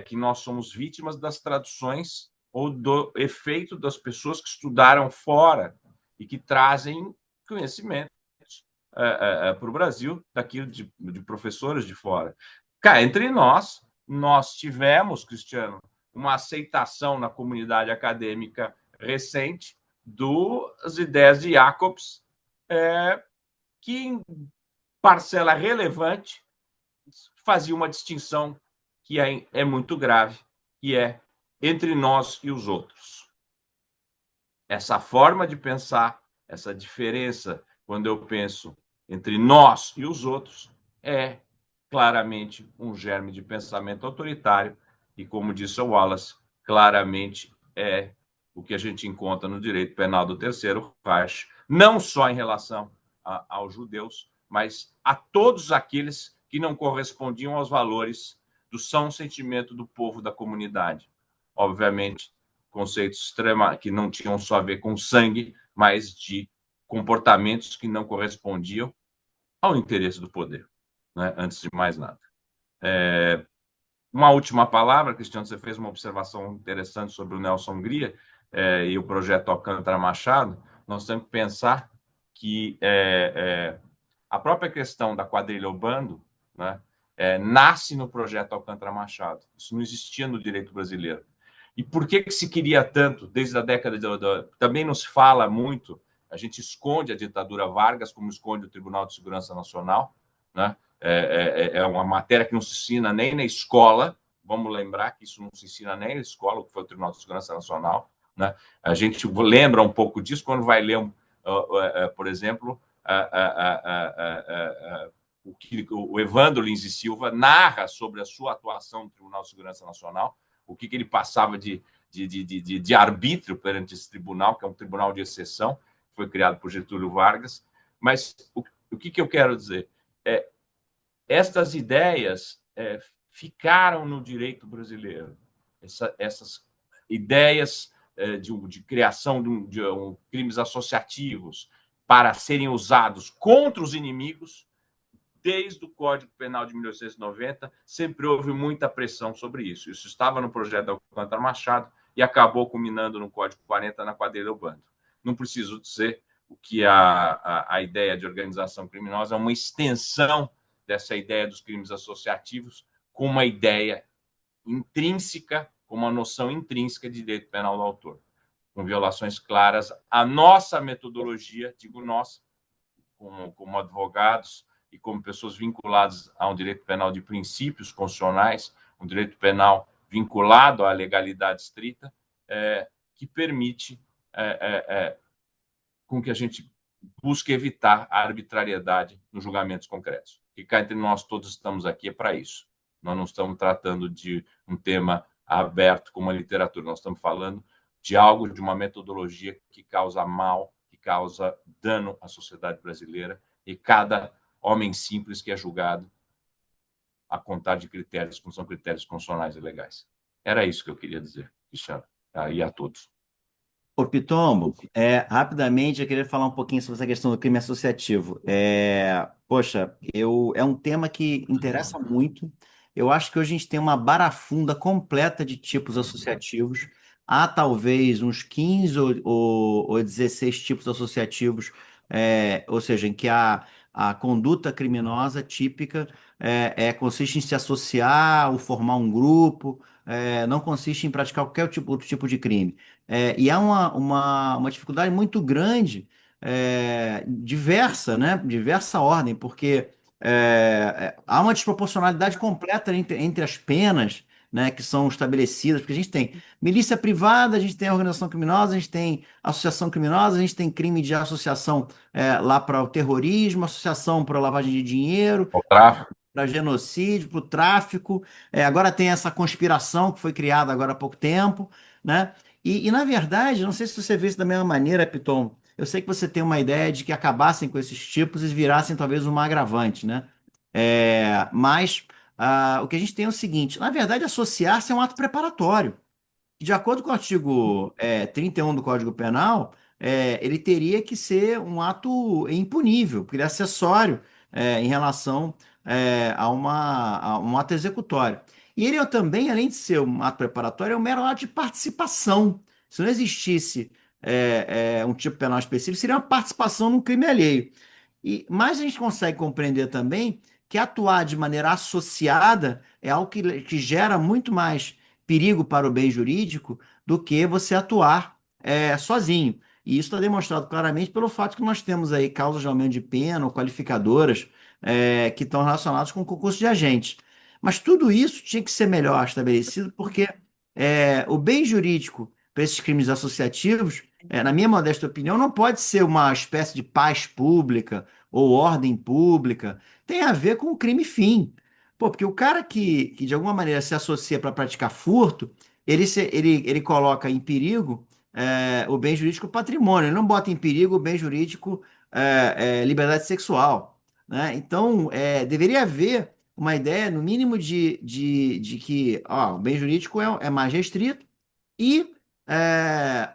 que nós somos vítimas das traduções ou do efeito das pessoas que estudaram fora e que trazem conhecimentos para o Brasil, daquilo de professores de fora. Cá entre nós tivemos, Cristiano, uma aceitação na comunidade acadêmica recente das ideias de Jacobs, que, em parcela relevante, fazia uma distinção que é muito grave, que é entre nós e os outros. Essa forma de pensar, essa diferença, quando eu penso entre nós e os outros, é claramente um germe de pensamento autoritário e, como disse o Wallace, claramente é o que a gente encontra no direito penal do Terceiro Reich, não só em relação aos judeus, mas a todos aqueles que não correspondiam aos valores do são sentimento do povo da comunidade. Obviamente, conceitos extremos que não tinham só a ver com sangue, mas de comportamentos que não correspondiam ao interesse do poder, né? Antes de mais nada. Uma última palavra, Cristiano, você fez uma observação interessante sobre o Nelson Hungria e o projeto Alcântara Machado. Nós temos que pensar que a própria questão da quadrilha ou bando, né, nasce no projeto Alcântara Machado. Isso não existia no direito brasileiro. E por que se queria tanto? Desde a década também não se fala muito, a gente esconde a ditadura Vargas, como esconde o Tribunal de Segurança Nacional, né? É uma matéria que não se ensina nem na escola. Vamos lembrar que isso não se ensina nem na escola, o que foi o Tribunal de Segurança Nacional, né? A gente lembra um pouco disso quando vai ler por exemplo, o que o Evandro Lins e Silva narra sobre a sua atuação no Tribunal de Segurança Nacional, o que ele passava de arbítrio perante esse tribunal, que é um tribunal de exceção, que foi criado por Getúlio Vargas. Mas o que eu quero dizer? Estas ideias ficaram no direito brasileiro. Essas ideias de criação de crimes associativos para serem usados contra os inimigos, desde o Código Penal de 1890, sempre houve muita pressão sobre isso. Isso estava no projeto da Alcântara Machado e acabou culminando no Código 40, na quadrilha Ubando. Não preciso dizer o que a ideia de organização criminosa é uma extensão dessa ideia dos crimes associativos com uma ideia intrínseca, com uma noção intrínseca de direito penal do autor, com violações claras à nossa metodologia, digo nós, como advogados e como pessoas vinculadas a um direito penal de princípios constitucionais, um direito penal vinculado à legalidade estrita, que permite com que a gente busque evitar a arbitrariedade nos julgamentos concretos. E cá entre nós todos estamos aqui para isso. Nós não estamos tratando de um tema aberto como a literatura, nós estamos falando de algo, de uma metodologia que causa mal, que causa dano à sociedade brasileira, e cada homem simples que é julgado a contar de critérios que não são critérios constitucionais e legais. Era isso que eu queria dizer, Cristiano, e a todos. Ô, Pitombo, rapidamente eu queria falar um pouquinho sobre essa questão do crime associativo. Poxa, é um tema que interessa muito. Eu acho que hoje a gente tem uma barafunda completa de tipos associativos. Há talvez uns 15 ou 16 tipos associativos, ou seja, em que a conduta criminosa típica consiste em se associar ou formar um grupo, não consiste em praticar qualquer outro tipo de crime. E há uma dificuldade muito grande, diversa, né? Diversa ordem, porque há uma desproporcionalidade completa entre as penas, né, que são estabelecidas, porque a gente tem milícia privada, a gente tem organização criminosa, a gente tem associação criminosa, a gente tem crime de associação lá para o terrorismo, associação para lavagem de dinheiro, O tráfico. para genocídio, para o tráfico. Agora tem essa conspiração que foi criada agora há pouco tempo, né? Na verdade, não sei se você vê isso da mesma maneira, Piton. Eu sei que você tem uma ideia de que acabassem com esses tipos e virassem talvez uma agravante, né? Mas o que a gente tem é o seguinte: na verdade, associar-se é um ato preparatório. De acordo com o artigo 31 do Código Penal, ele teria que ser um ato impunível, porque ele é acessório em relação a um ato executório. E ele também, além de ser um ato preparatório, é um mero ato de participação. Se não existisse um tipo penal específico, seria uma participação num crime alheio. Mas a gente consegue compreender também que atuar de maneira associada é algo que gera muito mais perigo para o bem jurídico do que você atuar sozinho. E isso está demonstrado claramente pelo fato que nós temos aí causas de aumento de pena ou qualificadoras que estão relacionadas com o concurso de agentes. Mas tudo isso tinha que ser melhor estabelecido, porque o bem jurídico para esses crimes associativos, na minha modesta opinião, não pode ser uma espécie de paz pública ou ordem pública. Tem a ver com o crime fim. Pô, porque o cara que de alguma maneira se associa para praticar furto, ele coloca em perigo o bem jurídico patrimônio, ele não bota em perigo o bem jurídico liberdade sexual, né? Então, deveria haver uma ideia, no mínimo, de que o bem jurídico é mais restrito e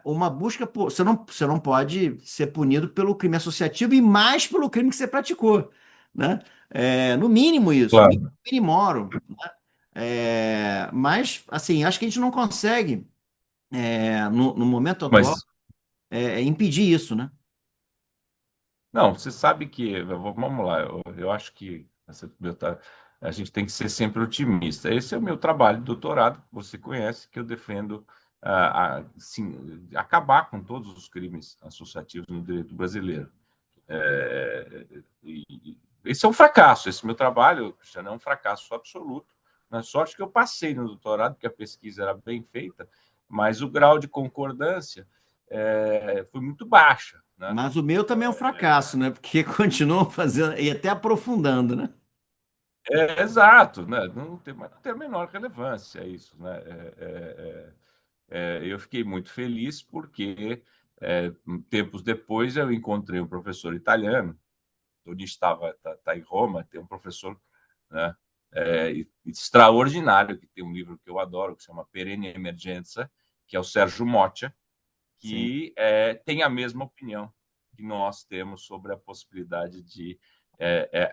uma busca por. Você não pode ser punido pelo crime associativo e mais pelo crime que você praticou, né? No mínimo isso, Claro. minimorum. Mas, assim, acho que a gente não consegue, no momento atual, Mas, impedir isso, né? não, você sabe que, vamos lá, eu acho que a gente tem que ser sempre otimista. Esse é o meu trabalho de doutorado, que você conhece, que eu defendo sim, acabar com todos os crimes associativos no direito brasileiro. Esse é um fracasso, esse meu trabalho, Cristiano, é um fracasso absoluto. Na sorte que eu passei no doutorado, porque a pesquisa era bem feita, mas o grau de concordância foi muito baixa. né? Mas o meu também é um fracasso, né? Porque continuam fazendo e até aprofundando, né? Exato, né? Não tem a menor relevância isso, né? Eu fiquei muito feliz porque, tempos depois, eu encontrei um professor italiano, onde tá em Roma, tem um professor, né, extraordinário, que tem um livro que eu adoro, que se chama Perenne Emergenza, que é o Sérgio Motta, Sim, que tem a mesma opinião que nós temos sobre a possibilidade de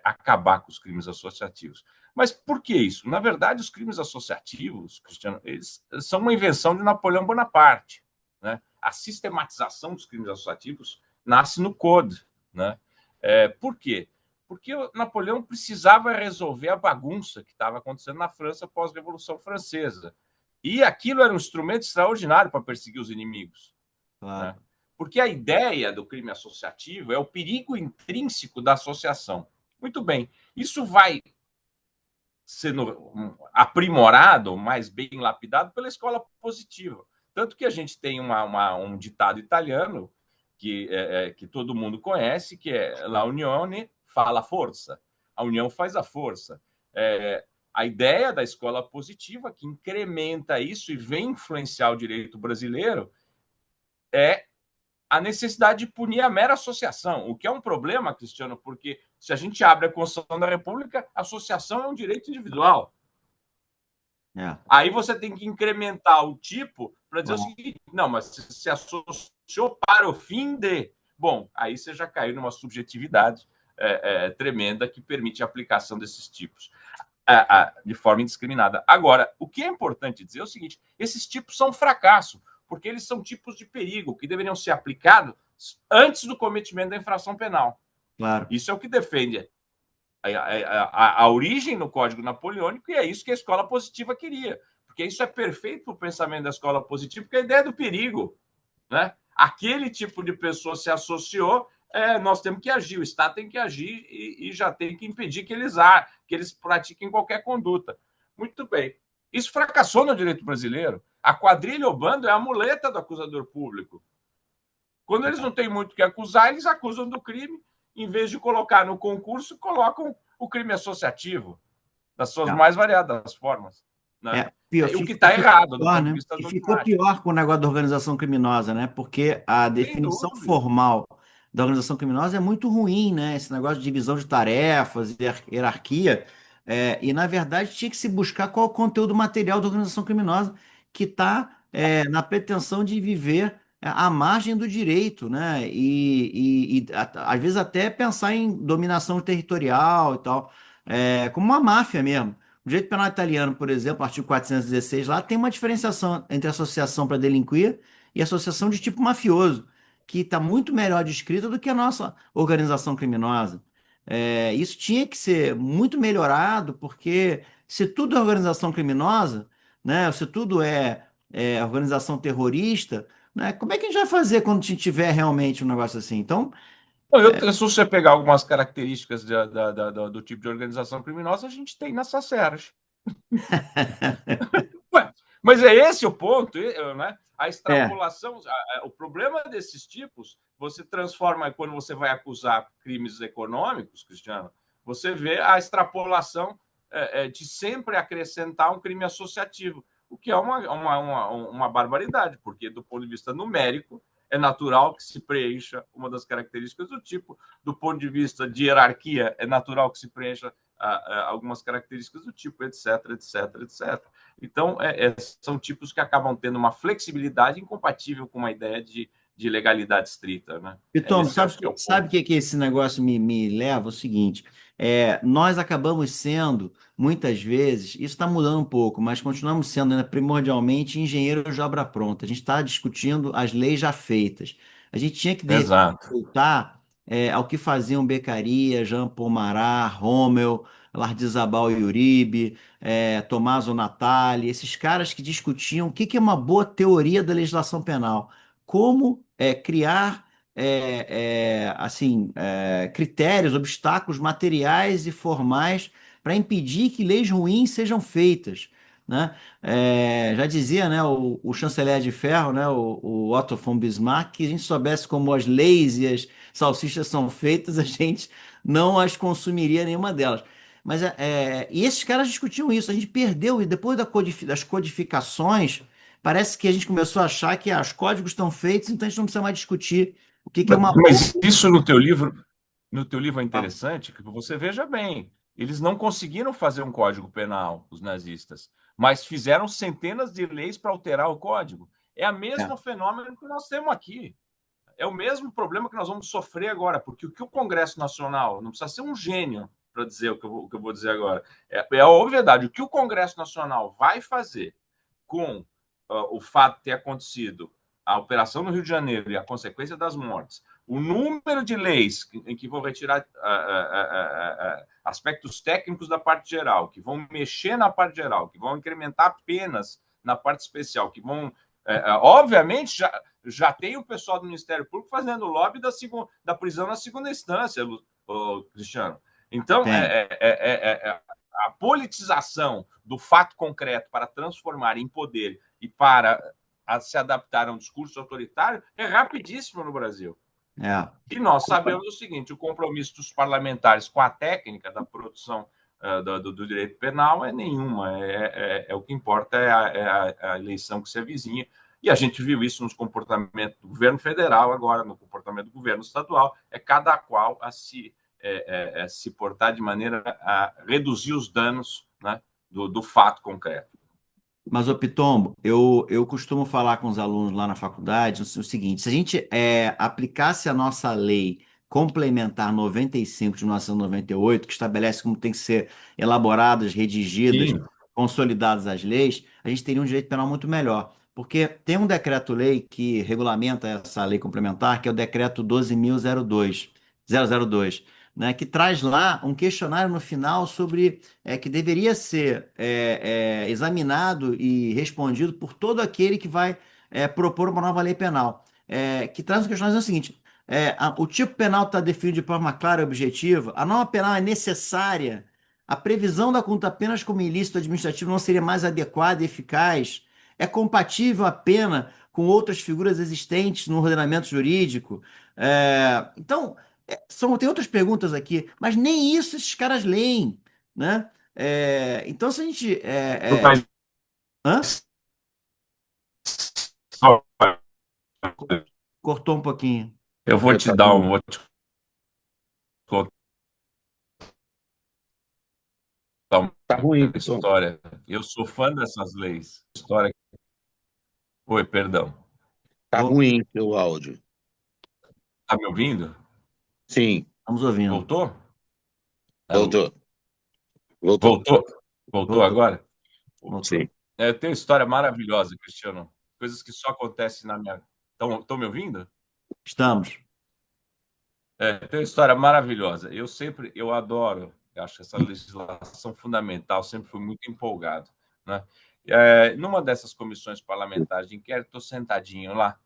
acabar com os crimes associativos. Mas por que isso? Na verdade, os crimes associativos, Cristiano, eles são uma invenção de Napoleão Bonaparte, né? A sistematização dos crimes associativos nasce no Code, né? Por quê? Porque o Napoleão precisava resolver a bagunça que estava acontecendo na França pós-Revolução Francesa. E aquilo era um instrumento extraordinário para perseguir os inimigos, claro. né? Porque a ideia do crime associativo é o perigo intrínseco da associação. Muito bem, isso vai sendo aprimorado, mais bem lapidado pela escola positiva. Tanto que a gente tem um ditado italiano que todo mundo conhece, que é La unione fa la forza. A união faz a força. A ideia da escola positiva, que incrementa isso e vem influenciar o direito brasileiro, é a necessidade de punir a mera associação, o que é um problema, Cristiano, porque se a gente abre a Constituição da República, a associação é um direito individual. É, Aí você tem que incrementar o tipo para dizer o claro. seguinte: não, mas se associou para o fim de. Bom, aí você já caiu numa subjetividade tremenda que permite a aplicação desses tipos de forma indiscriminada. Agora, o que é importante dizer é o seguinte: esses tipos são um fracasso, porque eles são tipos de perigo que deveriam ser aplicados antes do cometimento da infração penal. Claro. Isso é o que defende a origem no Código Napoleônico, e é isso que a escola positiva queria, porque isso é perfeito para o pensamento da escola positiva, porque a ideia é do perigo, né? Aquele tipo de pessoa se associou, nós temos que agir, o Estado tem que agir e já tem que impedir que eles pratiquem qualquer conduta. Muito bem. Isso fracassou no direito brasileiro. A quadrilha ou bando é a muleta do acusador público. Quando eles não têm muito o que acusar, eles acusam do crime. Em vez de colocar no concurso, colocam o crime associativo, das suas É, mais variadas formas, né? pior, O que está errado do pior, ponto de né? vista E ficou dogmático. pior com o negócio da organização criminosa, né? Porque a Sem definição dúvida. formal da organização criminosa é muito ruim, né? Esse negócio de divisão de tarefas, e hierarquia. E, na verdade, tinha que se buscar qual é o conteúdo material da organização criminosa que está na pretensão de viver à margem do direito, né? Às vezes até pensar em dominação territorial e tal, como uma máfia mesmo. O direito penal italiano, por exemplo, artigo 416, lá tem uma diferenciação entre associação para delinquir e associação de tipo mafioso, que está muito melhor descrita do que a nossa organização criminosa. Isso tinha que ser muito melhorado, porque se tudo é organização criminosa, né, se tudo é organização terrorista, né, como é que a gente vai fazer quando a gente tiver realmente um negócio assim? Então, Se você pegar algumas características do tipo de organização criminosa, a gente tem na SACERJ. Ué, mas é esse o ponto, né? A é, extrapolação, o problema desses tipos, você transforma quando você vai acusar crimes econômicos, Cristiano, você vê a extrapolação de sempre acrescentar um crime associativo, o que é uma barbaridade, porque do ponto de vista numérico, é natural que se preencha uma das características do tipo, do ponto de vista de hierarquia, é natural que se preencha algumas características do tipo, etc, etc, etc. Então, são tipos que acabam tendo uma flexibilidade incompatível com uma ideia de legalidade estrita, né? Tom, Esse eu sabe acho que é o sabe ponto. o que, que esse negócio me leva? O seguinte, nós acabamos sendo, muitas vezes, isso está mudando um pouco, mas continuamos sendo, né, primordialmente engenheiros de obra pronta. A gente está discutindo as leis já feitas. A gente tinha que, de repente, Exato. voltar ao que faziam Beccaria, Jean Paul Marat, Rommel, Lardizabal e Uribe, Tommaso Natali, esses caras que discutiam o que, que é uma boa teoria da legislação penal. Como criar critérios, obstáculos materiais e formais para impedir que leis ruins sejam feitas. né? Já dizia, né, o chanceler de ferro, né, o Otto von Bismarck, que a gente soubesse como as leis e as salsichas são feitas, a gente não as consumiria nenhuma delas. Mas e esses caras discutiam isso, a gente perdeu, e depois das codificações, parece que a gente começou a achar que os códigos estão feitos, então a gente não precisa mais discutir o que que é uma boa. Mas isso no teu livro é interessante, que você veja bem, eles não conseguiram fazer um código penal, os nazistas, mas fizeram centenas de leis para alterar o código. É o É, mesmo fenômeno que nós temos aqui. É o mesmo problema que nós vamos sofrer agora, porque o que o Congresso Nacional, não precisa ser um gênio para dizer o que eu vou dizer agora, é a obviedade, o que o Congresso Nacional vai fazer com o fato de ter acontecido a operação no Rio de Janeiro e a consequência das mortes, o número de leis em que vão retirar aspectos técnicos da parte geral, que vão mexer na parte geral, que vão incrementar penas na parte especial, que vão. Obviamente, já tem o pessoal do Ministério Público fazendo lobby da prisão na segunda instância, Cristiano. Então, tem. a politização do fato concreto para transformar em poder e para se adaptar a um discurso autoritário é rapidíssimo no Brasil. É. E nós sabemos o seguinte: o compromisso dos parlamentares com a técnica da produção do direito penal é nenhuma. O que importa a eleição que se avizinha. E a gente viu isso nos comportamentos do governo federal, agora no comportamento do governo estadual, cada qual a se portar de maneira a reduzir os danos, né, do fato concreto. Mas, ô Pitombo, eu costumo falar com os alunos lá na faculdade o seguinte: se a gente aplicasse a nossa lei complementar 95 de 1998, que estabelece como tem que ser elaboradas, redigidas, Sim. consolidadas as leis, a gente teria um direito penal muito melhor. Porque tem um decreto-lei que regulamenta essa lei complementar, que é o decreto 12.002, né, que traz lá um questionário no final sobre que deveria ser examinado e respondido por todo aquele que vai propor uma nova lei penal. Que traz um questionário dizendo o seguinte: o tipo penal está definido de forma clara e objetiva, a norma penal é necessária, a previsão da conduta apenas como ilícito administrativo não seria mais adequada e eficaz, é compatível a pena com outras figuras existentes no ordenamento jurídico. Então, tem outras perguntas aqui, mas nem isso esses caras leem, né? Então, se a gente. Mas Hã? Cortou um pouquinho. eu vou te Tá dar ruim. um, vou te contar uma Tá ruim, Tom. história. Eu sou fã dessas leis. História. Oi, perdão. Tá Ô, ruim o áudio. Tá me ouvindo? Sim, estamos ouvindo. Voltou? Alô? voltou. Voltou. Voltou? Voltou Voltou, agora? voltou. Sim. Eu tenho história maravilhosa, Cristiano. Coisas que só acontecem na minha. Estão me ouvindo? Estamos. Tem uma história maravilhosa. Eu adoro, eu acho essa legislação fundamental, sempre fui muito empolgado, né? Numa dessas comissões parlamentares de inquérito, estou sentadinho lá,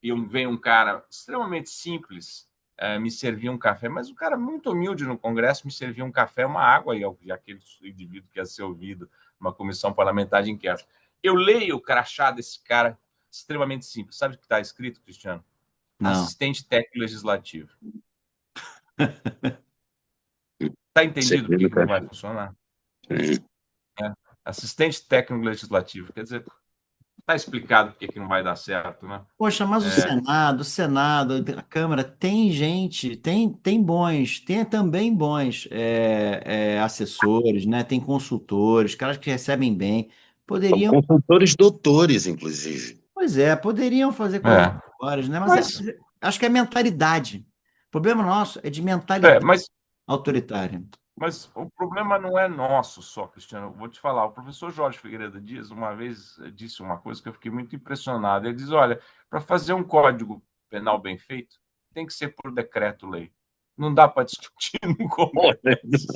e vem um cara extremamente simples me servir um café, mas um cara muito humilde no Congresso me serviu um café, uma água, e aquele indivíduo que ia ser ouvido numa comissão parlamentar de inquérito. Eu leio o crachá desse cara extremamente simples. Sabe o que está escrito, Cristiano? Não. Assistente técnico legislativo. Está entendido por que Servindo não vai café. funcionar? Sim. Assistente técnico legislativo. Quer dizer, está explicado por que não vai dar certo, né? Poxa, mas o Senado, a Câmara tem gente, tem bons, tem também bons assessores, né? Tem consultores, caras que recebem bem. São Poderiam, consultores doutores, inclusive. pois poderiam fazer coisas É, melhores, né? Mas mas, acho que é mentalidade. O problema nosso é de mentalidade mas, autoritária. mas o problema não é nosso só, Cristiano. Vou te falar, o professor Jorge Figueiredo Dias uma vez disse uma coisa que eu fiquei muito impressionado. Ele diz, olha, para fazer um código penal bem feito, tem que ser por decreto-lei. Não dá para discutir no Congresso.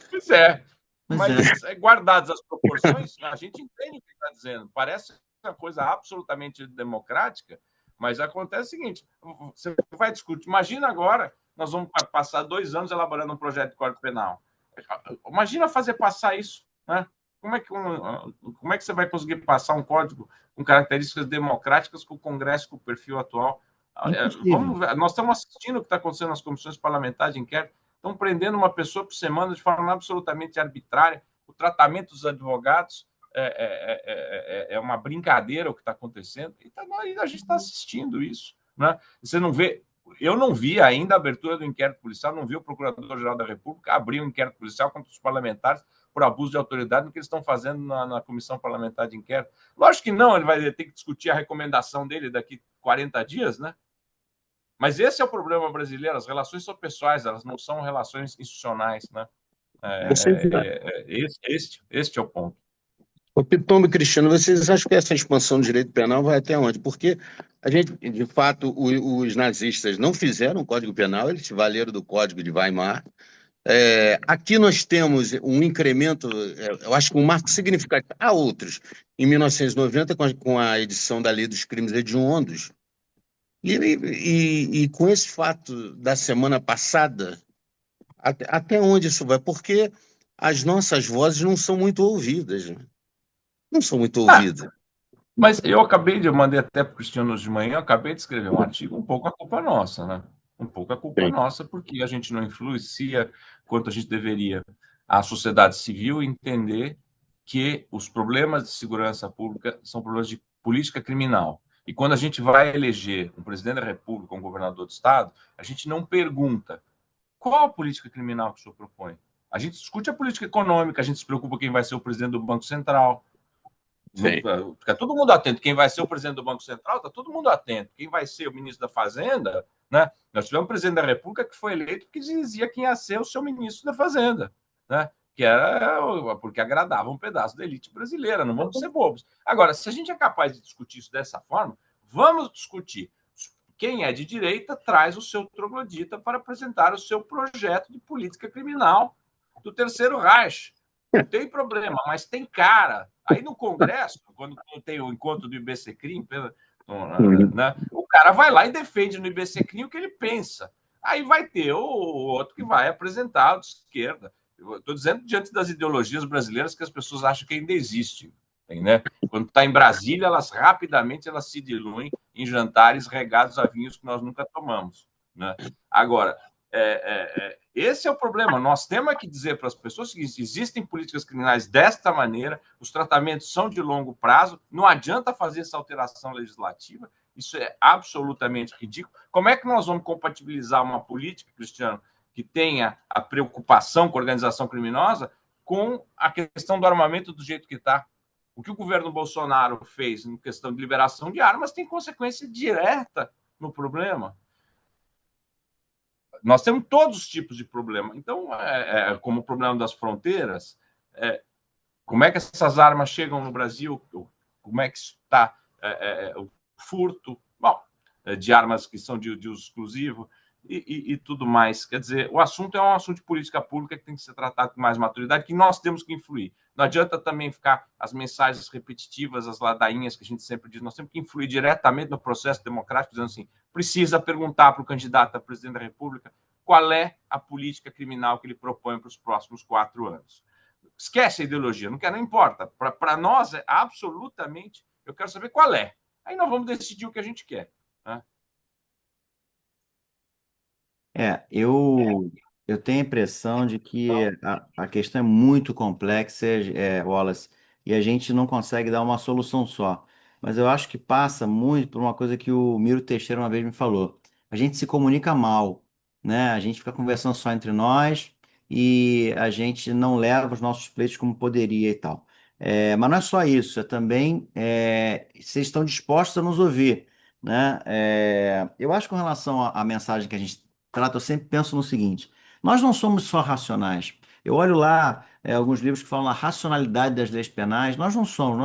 Pois é, Pois é. mas guardadas as proporções, a gente entende o que está dizendo. Parece uma coisa absolutamente democrática, mas acontece o seguinte: você vai discutir. Imagina agora, nós vamos passar 2 anos elaborando um projeto de Código Penal. Imagina fazer passar isso, né? como é que você vai conseguir passar um código com características democráticas com o Congresso com o perfil atual? Impossível. Nós estamos assistindo o que está acontecendo nas comissões parlamentares de inquérito, estão prendendo uma pessoa por semana de forma absolutamente arbitrária, o tratamento dos advogados é uma brincadeira o que está acontecendo, e a gente está assistindo isso. Né? Você não vê. Eu não vi ainda a abertura do inquérito policial, não vi o Procurador-Geral da República abrir um inquérito policial contra os parlamentares por abuso de autoridade no que eles estão fazendo na Comissão Parlamentar de Inquérito. Lógico que não, ele vai ter que discutir a recomendação dele daqui 40 dias, né? Mas esse é o problema brasileiro, as relações são pessoais, elas não são relações institucionais, né? Este é o ponto. O Pitombo e Cristiano, vocês acham que essa expansão do direito penal vai até onde? Porque a gente, de fato, os nazistas não fizeram um Código Penal, eles se valeram do Código de Weimar. Aqui nós temos um incremento, eu acho que um marco significativo. Há outros. Em 1990, com a edição da Lei dos Crimes Hediondos, e com esse fato da semana passada, até onde isso vai? Porque as nossas vozes não são muito ouvidas, né? Não são muito ouvidas. Mas eu mandei até para o Cristiano hoje de manhã, eu acabei de escrever um artigo, um pouco a culpa nossa, né? Um pouco a culpa Sim. nossa, porque a gente não influencia quanto a gente deveria a sociedade civil entender que os problemas de segurança pública são problemas de política criminal. E quando a gente vai eleger um presidente da República, um governador do Estado, a gente não pergunta qual a política criminal que o senhor propõe. A gente discute a política econômica, a gente se preocupa quem vai ser o presidente do Banco Central. Fica todo mundo atento. Quem vai ser o presidente do Banco Central, está todo mundo atento. Quem vai ser o ministro da Fazenda, né? Nós tivemos um presidente da República que foi eleito que dizia quem ia ser o seu ministro da Fazenda, né? Que era porque agradava um pedaço da elite brasileira. Não vamos ser bobos. Agora, se a gente é capaz de discutir isso dessa forma, vamos discutir. Quem é de direita traz o seu troglodita para apresentar o seu projeto de política criminal do Terceiro Reich. Não tem problema, mas tem cara. Aí no Congresso, quando tem o encontro do IBCCRIM, né, o cara vai lá e defende no IBCCRIM o que ele pensa. Aí vai ter o outro que vai apresentar o de esquerda. Estou dizendo diante das ideologias brasileiras que as pessoas acham que ainda existem. Né? Quando está em Brasília, elas rapidamente se diluem em jantares regados a vinhos que nós nunca tomamos. Né? Agora, esse é o problema. Nós temos que dizer para as pessoas que existem políticas criminais desta maneira, os tratamentos são de longo prazo, não adianta fazer essa alteração legislativa, isso é absolutamente ridículo. Como é que nós vamos compatibilizar uma política, Cristiano, que tenha a preocupação com a organização criminosa com a questão do armamento do jeito que está? O que o governo Bolsonaro fez em questão de liberação de armas tem consequência direta no problema. Nós temos todos os tipos de problema. Então, como o problema das fronteiras, como é que essas armas chegam no Brasil? Como é que está o furto de armas que são de uso exclusivo e tudo mais? Quer dizer, o assunto é um assunto de política pública que tem que ser tratado com mais maturidade, que nós temos que influir. Não adianta também ficar as mensagens repetitivas, as ladainhas que a gente sempre diz. Nós temos que influir diretamente no processo democrático, dizendo assim, precisa perguntar para o candidato a presidente da República qual é a política criminal que ele propõe para os próximos 4 anos. Esquece a ideologia, não importa. Para nós, é absolutamente, eu quero saber qual é. Aí nós vamos decidir o que a gente quer. Né? Eu tenho a impressão de que a questão é muito complexa, Wallace, e a gente não consegue dar uma solução só. Mas eu acho que passa muito por uma coisa que o Miro Teixeira uma vez me falou. A gente se comunica mal, né? A gente fica conversando só entre nós e a gente não leva os nossos pleitos como poderia e tal. Mas não é só isso, é também vocês estão dispostos a nos ouvir, né? Eu acho que com relação à mensagem que a gente trata, eu sempre penso no seguinte: nós não somos só racionais. Eu olho lá alguns livros que falam da racionalidade das leis penais. Nós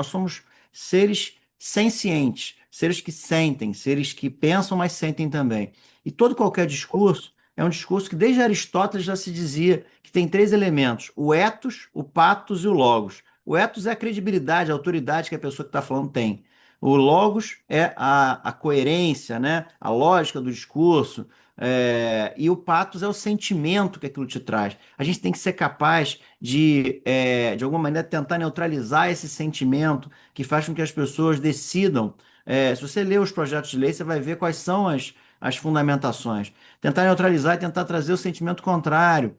somos seres sencientes, seres que sentem, seres que pensam, mas sentem também. E todo qualquer discurso é um discurso que desde Aristóteles já se dizia que tem 3 elementos: o ethos, o pathos e o logos. O ethos é a credibilidade, a autoridade que a pessoa que está falando tem. O logos é a coerência, né? A lógica do discurso, E o pathos é o sentimento que aquilo te traz. A gente tem que ser capaz de alguma maneira, tentar neutralizar esse sentimento que faz com que as pessoas decidam. Se você ler os projetos de lei, você vai ver quais são as fundamentações. Tentar neutralizar e tentar trazer o sentimento contrário.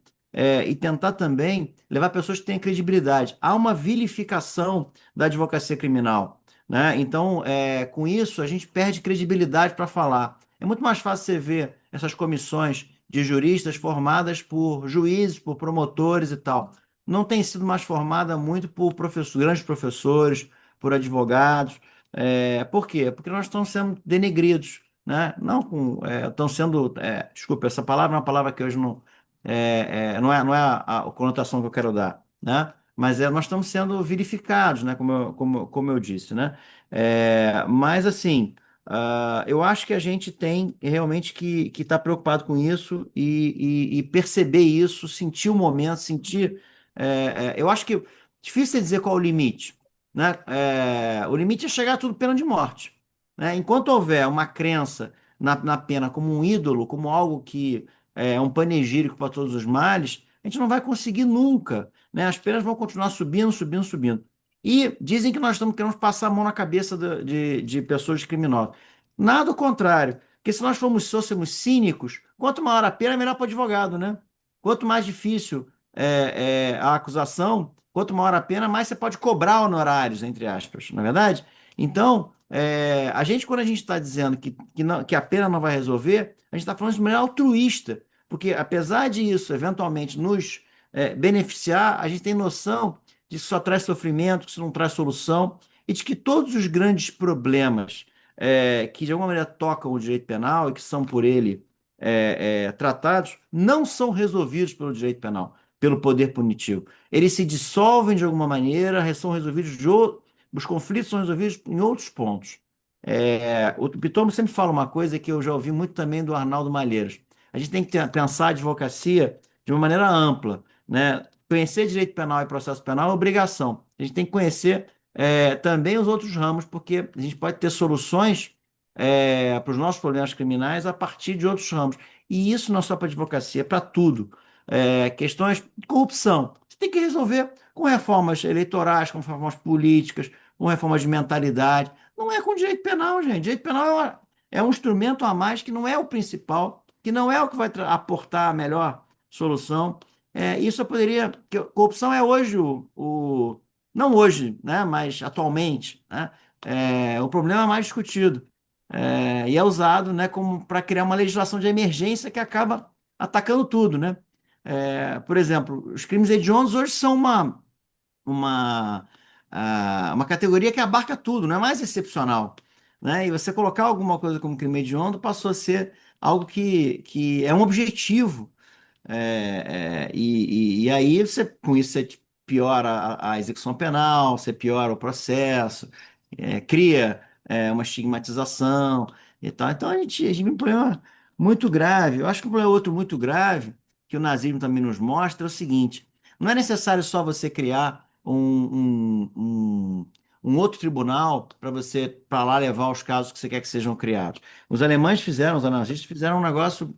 E tentar também levar pessoas que tenham credibilidade. Há uma vilificação da advocacia criminal, né? Então, com isso, a gente perde credibilidade para falar. É muito mais fácil você ver essas comissões de juristas formadas por juízes, por promotores e tal. Não tem sido mais formada muito por grandes professores, por advogados. Por quê? Porque nós estamos sendo denegridos, né? Não estão sendo. Desculpa, essa palavra é uma palavra que hoje não é a conotação que eu quero dar, né? Mas nós estamos sendo verificados, né? Como eu disse, né? Mas assim, eu acho que a gente tem realmente que estar preocupado com isso e perceber isso, sentir o momento, sentir. Eu acho que difícil é dizer qual é o limite, né? O limite é chegar a tudo pena de morte, né? Enquanto houver uma crença na pena como um ídolo, como algo que é um panegírico para todos os males, a gente não vai conseguir nunca, né? As penas vão continuar subindo, subindo, subindo. E dizem que nós estamos querendo passar a mão na cabeça de pessoas criminosas. Nada ao contrário. Porque se nós fôssemos cínicos, quanto maior a pena, melhor para o advogado, né? Quanto mais difícil a acusação, quanto maior a pena, mais você pode cobrar honorários, entre aspas, não é verdade? Então, quando a gente está dizendo que a pena não vai resolver, a gente está falando de maneira altruísta, porque apesar de isso eventualmente nos beneficiar, a gente tem noção de que isso só traz sofrimento, que isso não traz solução, e de que todos os grandes problemas que de alguma maneira tocam o direito penal e que são por ele tratados, não são resolvidos pelo direito penal, pelo poder punitivo. Eles se dissolvem de alguma maneira, são resolvidos os conflitos são resolvidos em outros pontos. O Pitombo sempre fala uma coisa que eu já ouvi muito também do Arnaldo Malheiros. A gente tem que pensar a advocacia de uma maneira ampla, né? Conhecer direito penal e processo penal é obrigação. A gente tem que conhecer também os outros ramos, porque a gente pode ter soluções para os nossos problemas criminais a partir de outros ramos. E isso não é só para advocacia, é para tudo. Questões de corrupção. Você tem que resolver com reformas eleitorais, com reformas políticas, com reformas de mentalidade. Não é com direito penal, gente. Direito penal é um instrumento a mais que não é o principal, que não é o que vai aportar a melhor solução. Isso eu poderia. Corrupção é hoje não hoje, né, mas atualmente, né, o problema mais discutido. E é usado, né, como para criar uma legislação de emergência que acaba atacando tudo, né? Por exemplo, os crimes hediondos hoje são uma, uma categoria que abarca tudo, não é mais excepcional, né? E você colocar alguma coisa como crime hediondo passou a ser algo que é um objetivo. E aí com isso você piora a execução penal, você piora o processo, cria uma estigmatização e tal. Então a gente vive um problema muito grave. Eu acho que um problema outro muito grave, que o nazismo também nos mostra, é o seguinte: não é necessário só você criar um outro tribunal para lá levar os casos que você quer que sejam criados. Os nazistas fizeram um negócio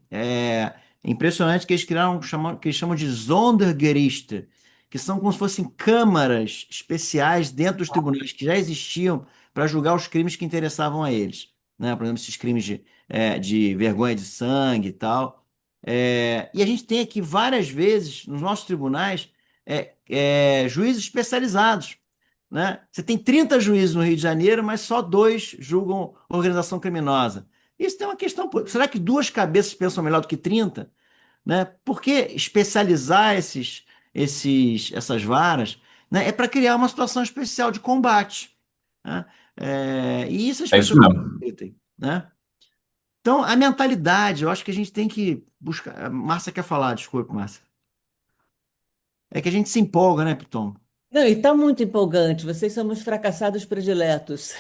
impressionante que eles criaram, que eles chamam de Sondergerichte, que são como se fossem câmaras especiais dentro dos tribunais que já existiam para julgar os crimes que interessavam a eles, né? Por exemplo, esses crimes de vergonha de sangue e tal. E a gente tem aqui várias vezes nos nossos tribunais juízes especializados, né? Você tem 30 juízes no Rio de Janeiro, mas só dois julgam organização criminosa. Isso tem uma questão. Será que duas cabeças pensam melhor do que 30? Né? Por que especializar essas varas, né? É para criar uma situação especial de combate, né? E isso as É isso pessoas não mesmo. acreditam, né? Então, a mentalidade, eu acho que a gente tem que buscar. Márcia quer falar, desculpa, Márcia. É que a gente se empolga, né, Piton? Não, e está muito empolgante. Vocês são meus fracassados prediletos.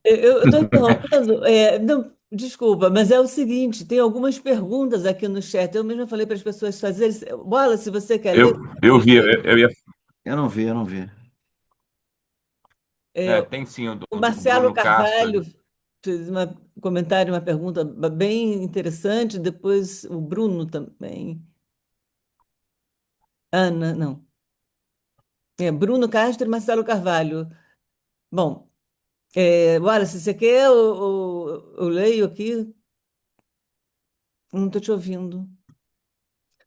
Eu estou interrompendo. Não, desculpa, mas é o seguinte: tem algumas perguntas aqui no chat. Eu mesma falei para as pessoas fazerem. Bola, se você quer ler, Eu vi, eu ia. Eu não vi. é, Tem sim o o do Marcelo Bruno Castro. Carvalho fez um comentário, uma pergunta bem interessante. Depois o Bruno também. Ana, não. Bruno Castro e Marcelo Carvalho. Bom, Wallace, você quer? Eu leio aqui. Não estou te ouvindo.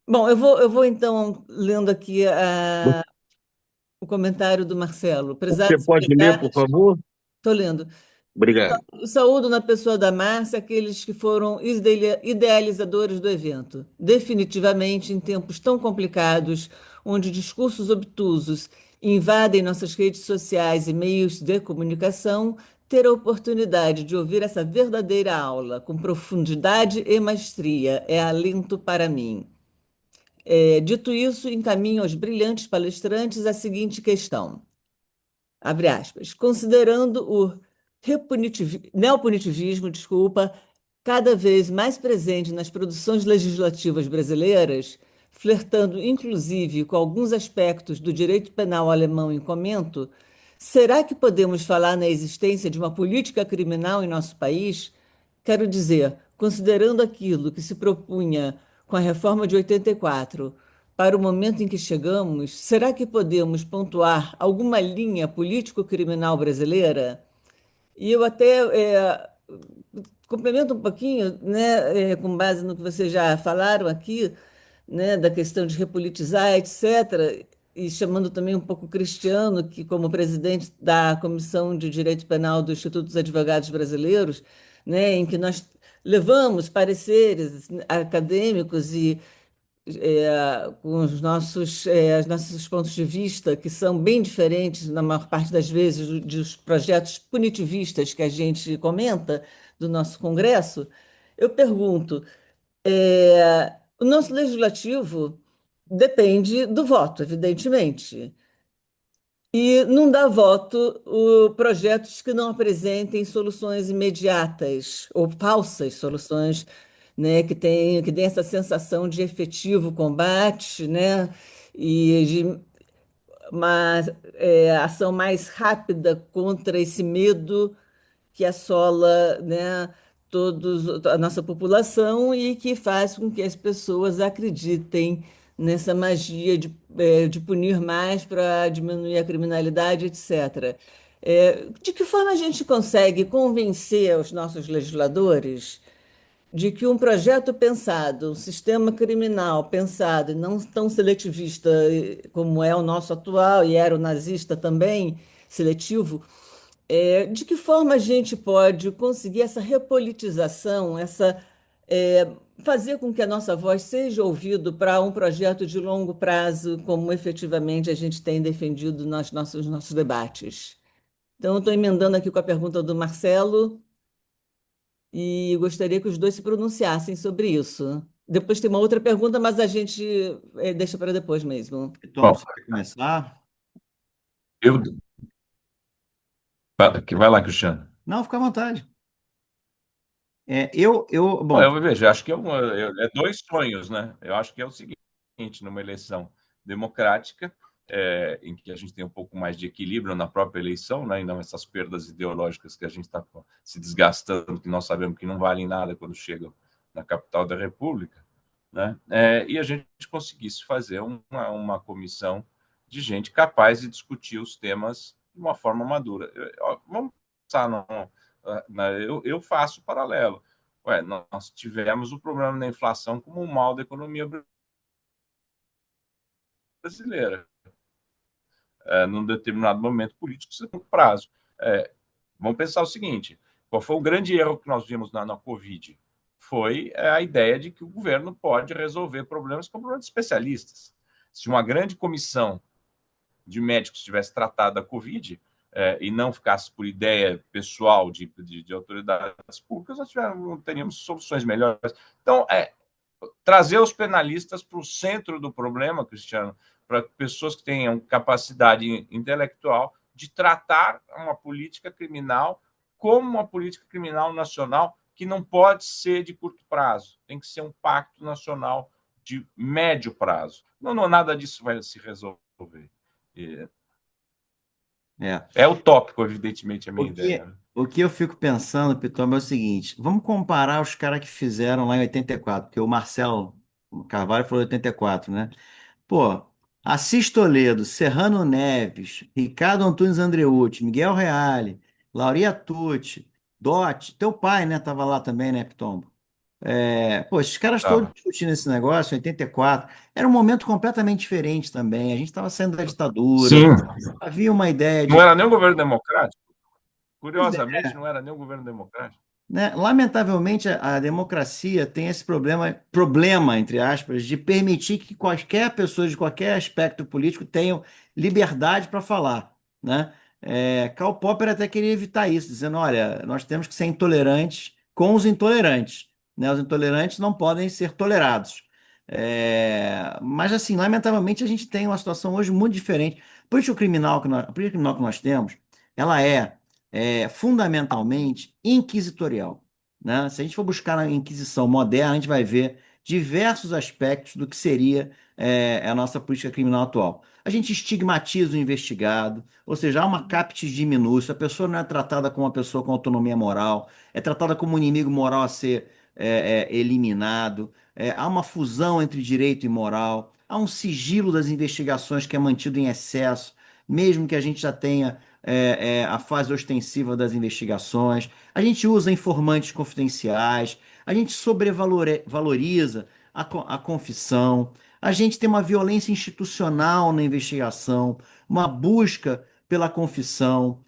Bom, eu vou então lendo aqui o comentário do Marcelo. Você Prezados pode ler, por convidados, favor? estou lendo. Obrigado. Saúdo na pessoa da Márcia aqueles que foram idealizadores do evento. Definitivamente, em tempos tão complicados, onde discursos obtusos invadem nossas redes sociais e meios de comunicação, ter a oportunidade de ouvir essa verdadeira aula com profundidade e maestria é alento para mim. Dito isso, encaminho aos brilhantes palestrantes a seguinte questão. Abre aspas, considerando o neopunitivismo, desculpa, cada vez mais presente nas produções legislativas brasileiras, flertando inclusive com alguns aspectos do direito penal alemão em comento, será que podemos falar na existência de uma política criminal em nosso país? Quero dizer, considerando aquilo que se propunha com a reforma de 84, para o momento em que chegamos, será que podemos pontuar alguma linha político-criminal brasileira? E eu até complemento um pouquinho, né, com base no que vocês já falaram aqui, né, da questão de repolitizar, etc., e chamando também um pouco o Cristiano, que como presidente da Comissão de Direito Penal do Instituto dos Advogados Brasileiros, né, em que nós levamos pareceres acadêmicos e com os nossos pontos de vista, que são bem diferentes, na maior parte das vezes, dos projetos punitivistas que a gente comenta do nosso Congresso, eu pergunto: o nosso legislativo depende do voto, evidentemente. E não dá voto projetos que não apresentem soluções imediatas ou falsas soluções, né, que deem essa sensação de efetivo combate, né, e de uma ação mais rápida contra esse medo que assola, né, a nossa população e que faz com que as pessoas acreditem nessa magia de punir mais para diminuir a criminalidade, etc. De que forma a gente consegue convencer os nossos legisladores de que um projeto pensado, um sistema criminal pensado e não tão seletivista como é o nosso atual e era o nazista também, seletivo, de que forma a gente pode conseguir essa repolitização, fazer com que a nossa voz seja ouvida para um projeto de longo prazo, como efetivamente a gente tem defendido nos nossos debates? Então, eu estou emendando aqui com a pergunta do Marcelo e gostaria que os dois se pronunciassem sobre isso. Depois tem uma outra pergunta, mas a gente deixa para depois mesmo. Tom, Bom, você quer começar? eu... Vai lá, Cristiano. Não, fica à vontade. Bom, Bom, eu vejo, acho que é dois sonhos, né? Eu acho que é o seguinte, numa eleição democrática, em que a gente tem um pouco mais de equilíbrio na própria eleição, né? E não essas perdas ideológicas que a gente está se desgastando, que nós sabemos que não valem nada quando chegam na capital da República, né? E a gente conseguisse fazer uma comissão de gente capaz de discutir os temas de uma forma madura. Vamos pensar, eu faço o paralelo. Nós tivemos o problema da inflação como um mal da economia brasileira, num determinado momento político, isso é um prazo. Vamos pensar o seguinte: qual foi o grande erro que nós vimos na Covid? Foi a ideia de que o governo pode resolver problemas com problemas de especialistas. Se uma grande comissão de médicos tivesse tratado a Covid e não ficasse por ideia pessoal de autoridades públicas, nós teríamos soluções melhores. Então, trazer os penalistas para o centro do problema, Cristiano, para pessoas que tenham capacidade intelectual de tratar uma política criminal como uma política criminal nacional que não pode ser de curto prazo, tem que ser um pacto nacional de médio prazo. Não, nada disso vai se resolver. É utópico, evidentemente, a minha ideia. O que eu fico pensando, Pitoma, é o seguinte: vamos comparar os caras que fizeram lá em 84, porque o Marcelo Carvalho falou 84, né? Pô, Assis Toledo, Serrano Neves, Ricardo Antunes Andreucci, Miguel Reale, Lauria Tucci, Dotti, teu pai, né? Tava lá também, né, Pitombo? Pô, esses caras todos Tava. discutindo esse negócio, em 84, era um momento completamente diferente também. A gente estava saindo da ditadura, Sim, havia uma ideia não de. era nem um governo democrático. Pois Curiosamente, é, não era nem um governo democrático. né? Lamentavelmente, a democracia tem esse problema, entre aspas, de permitir que qualquer pessoa de qualquer aspecto político tenha liberdade para falar, né? Karl Popper até queria evitar isso, dizendo, olha, nós temos que ser intolerantes com os intolerantes, né? Os intolerantes não podem ser tolerados. Mas, assim, lamentavelmente, a gente tem uma situação hoje muito diferente. A política criminal que nós temos, ela fundamentalmente inquisitorial, né? Se a gente for buscar na Inquisição moderna, a gente vai ver diversos aspectos do que seria a nossa política criminal atual. A gente estigmatiza o investigado, ou seja, há uma captis diminuta, a pessoa não é tratada como uma pessoa com autonomia moral, é tratada como um inimigo moral a ser eliminado, há uma fusão entre direito e moral, há um sigilo das investigações que é mantido em excesso, mesmo que a gente já tenha a fase ostensiva das investigações, a gente usa informantes confidenciais, a gente sobrevaloriza a confissão, a gente tem uma violência institucional na investigação, uma busca pela confissão,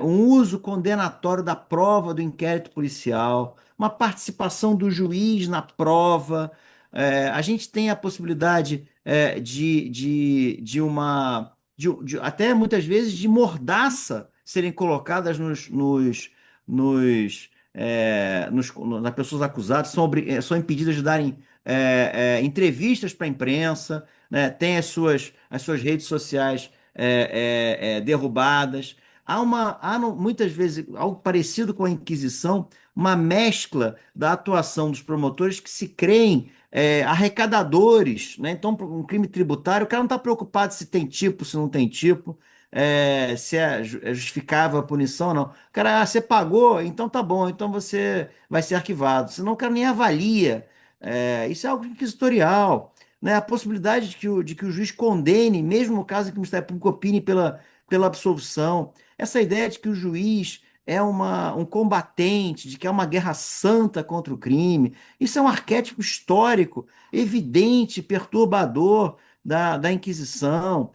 um uso condenatório da prova do inquérito policial, uma participação do juiz na prova. A gente tem a possibilidade até muitas vezes de mordaça serem colocadas nas pessoas acusadas, são impedidas de darem entrevistas para a imprensa, né? Tem as suas redes sociais derrubadas. Muitas vezes algo parecido com a Inquisição, uma mescla da atuação dos promotores que se creem arrecadadores, né? Então, por um crime tributário, o cara não está preocupado se tem tipo, se não tem tipo, se é justificável a punição ou não. O cara, você pagou, então tá bom, então você vai ser arquivado. Senão o cara nem avalia. Isso é algo inquisitorial, né? A possibilidade de que o juiz condene, mesmo no caso em que o Ministério Público opine pela absolvição. Essa ideia de que o juiz é um combatente, de que é uma guerra santa contra o crime. Isso é um arquétipo histórico, evidente, perturbador da Inquisição.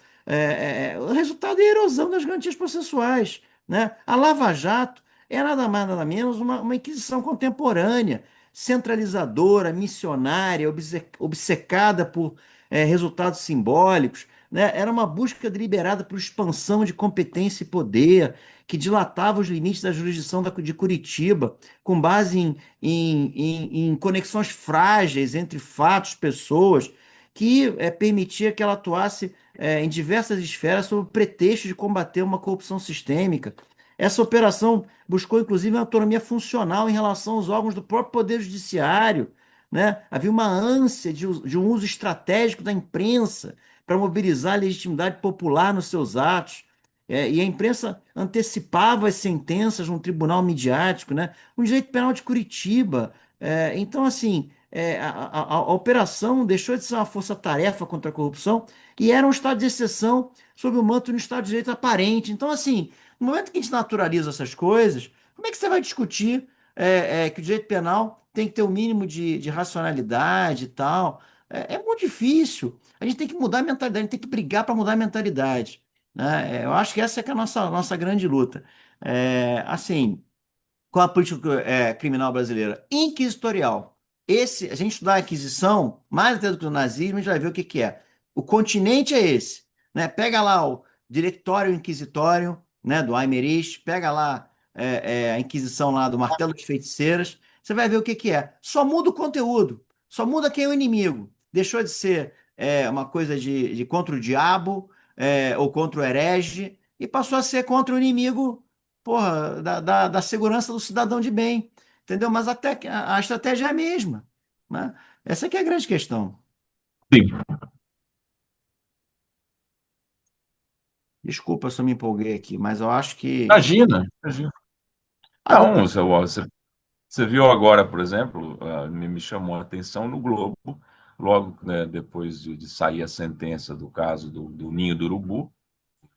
O resultado é a erosão das garantias processuais, né? A Lava Jato é nada mais, nada menos uma Inquisição contemporânea, centralizadora, missionária, obcecada por resultados simbólicos, né? Era uma busca deliberada por expansão de competência e poder, que dilatava os limites da jurisdição de Curitiba, com base em conexões frágeis entre fatos, pessoas, que permitia que ela atuasse em diversas esferas sob o pretexto de combater uma corrupção sistêmica. Essa operação buscou, inclusive, uma autonomia funcional em relação aos órgãos do próprio Poder Judiciário, né? Havia uma ânsia de um uso estratégico da imprensa para mobilizar a legitimidade popular nos seus atos. E a imprensa antecipava as sentenças num tribunal midiático, né? O direito penal de Curitiba. Então, assim, a operação deixou de ser uma força-tarefa contra a corrupção e era um estado de exceção sob o manto de um estado de direito aparente. Então, assim, no momento que a gente naturaliza essas coisas, como é que você vai discutir que o direito penal tem que ter o mínimo de racionalidade e tal? É muito difícil. A gente tem que mudar a mentalidade, a gente tem que brigar para mudar a mentalidade, né? Eu acho que essa é, que é a nossa grande luta. Assim, com a política criminal brasileira inquisitorial. A gente estudar a Inquisição, mais até do que o nazismo, a gente vai ver o que é. O continente é esse, né? Pega lá o Diretório Inquisitório, né, do Aymerich, pega lá a Inquisição lá do Martelo de Feiticeiras, você vai ver o que é. Só muda o conteúdo, só muda quem é o inimigo. Deixou de ser uma coisa de contra o diabo ou contra o herege e passou a ser contra o inimigo, porra, da segurança do cidadão de bem, entendeu? Mas até que a estratégia é a mesma, né? Essa que é a grande questão. Sim. Desculpa se eu me empolguei aqui, mas eu acho que Imagina, imagina. Não, Agora, você viu agora, por exemplo, me chamou a atenção no Globo, logo, né, depois de sair a sentença do caso do Ninho do Urubu,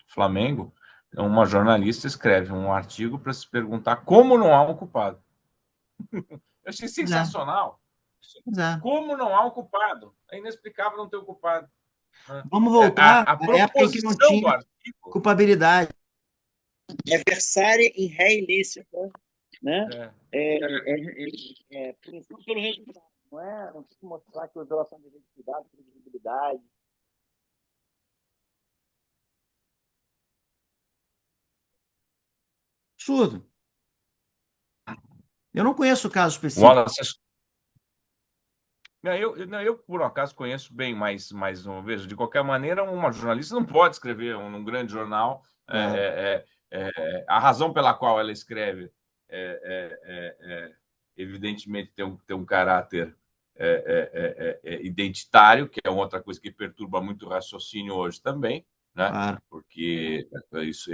Flamengo, uma jornalista escreve um artigo para se perguntar como não há um culpado. Eu achei pois é, sensacional. pois é. Como não há um culpado? É inexplicável não ter um culpado, né? Vamos voltar A à época em que não proposição do tinha artigo culpabilidade. É versare in ré ilícito, né? é, Punição pelo resultado, não é? Não tem que mostrar que usou ação de identidade, credibilidade. Absurdo. Eu não conheço o caso específico. Wallace, não, eu, por um acaso, conheço bem, mas veja, de qualquer maneira, uma jornalista não pode escrever num grande jornal. Claro. A razão pela qual ela escreve, evidentemente, tem um caráter identitário, que é outra coisa que perturba muito o raciocínio hoje também, né? Claro. Porque isso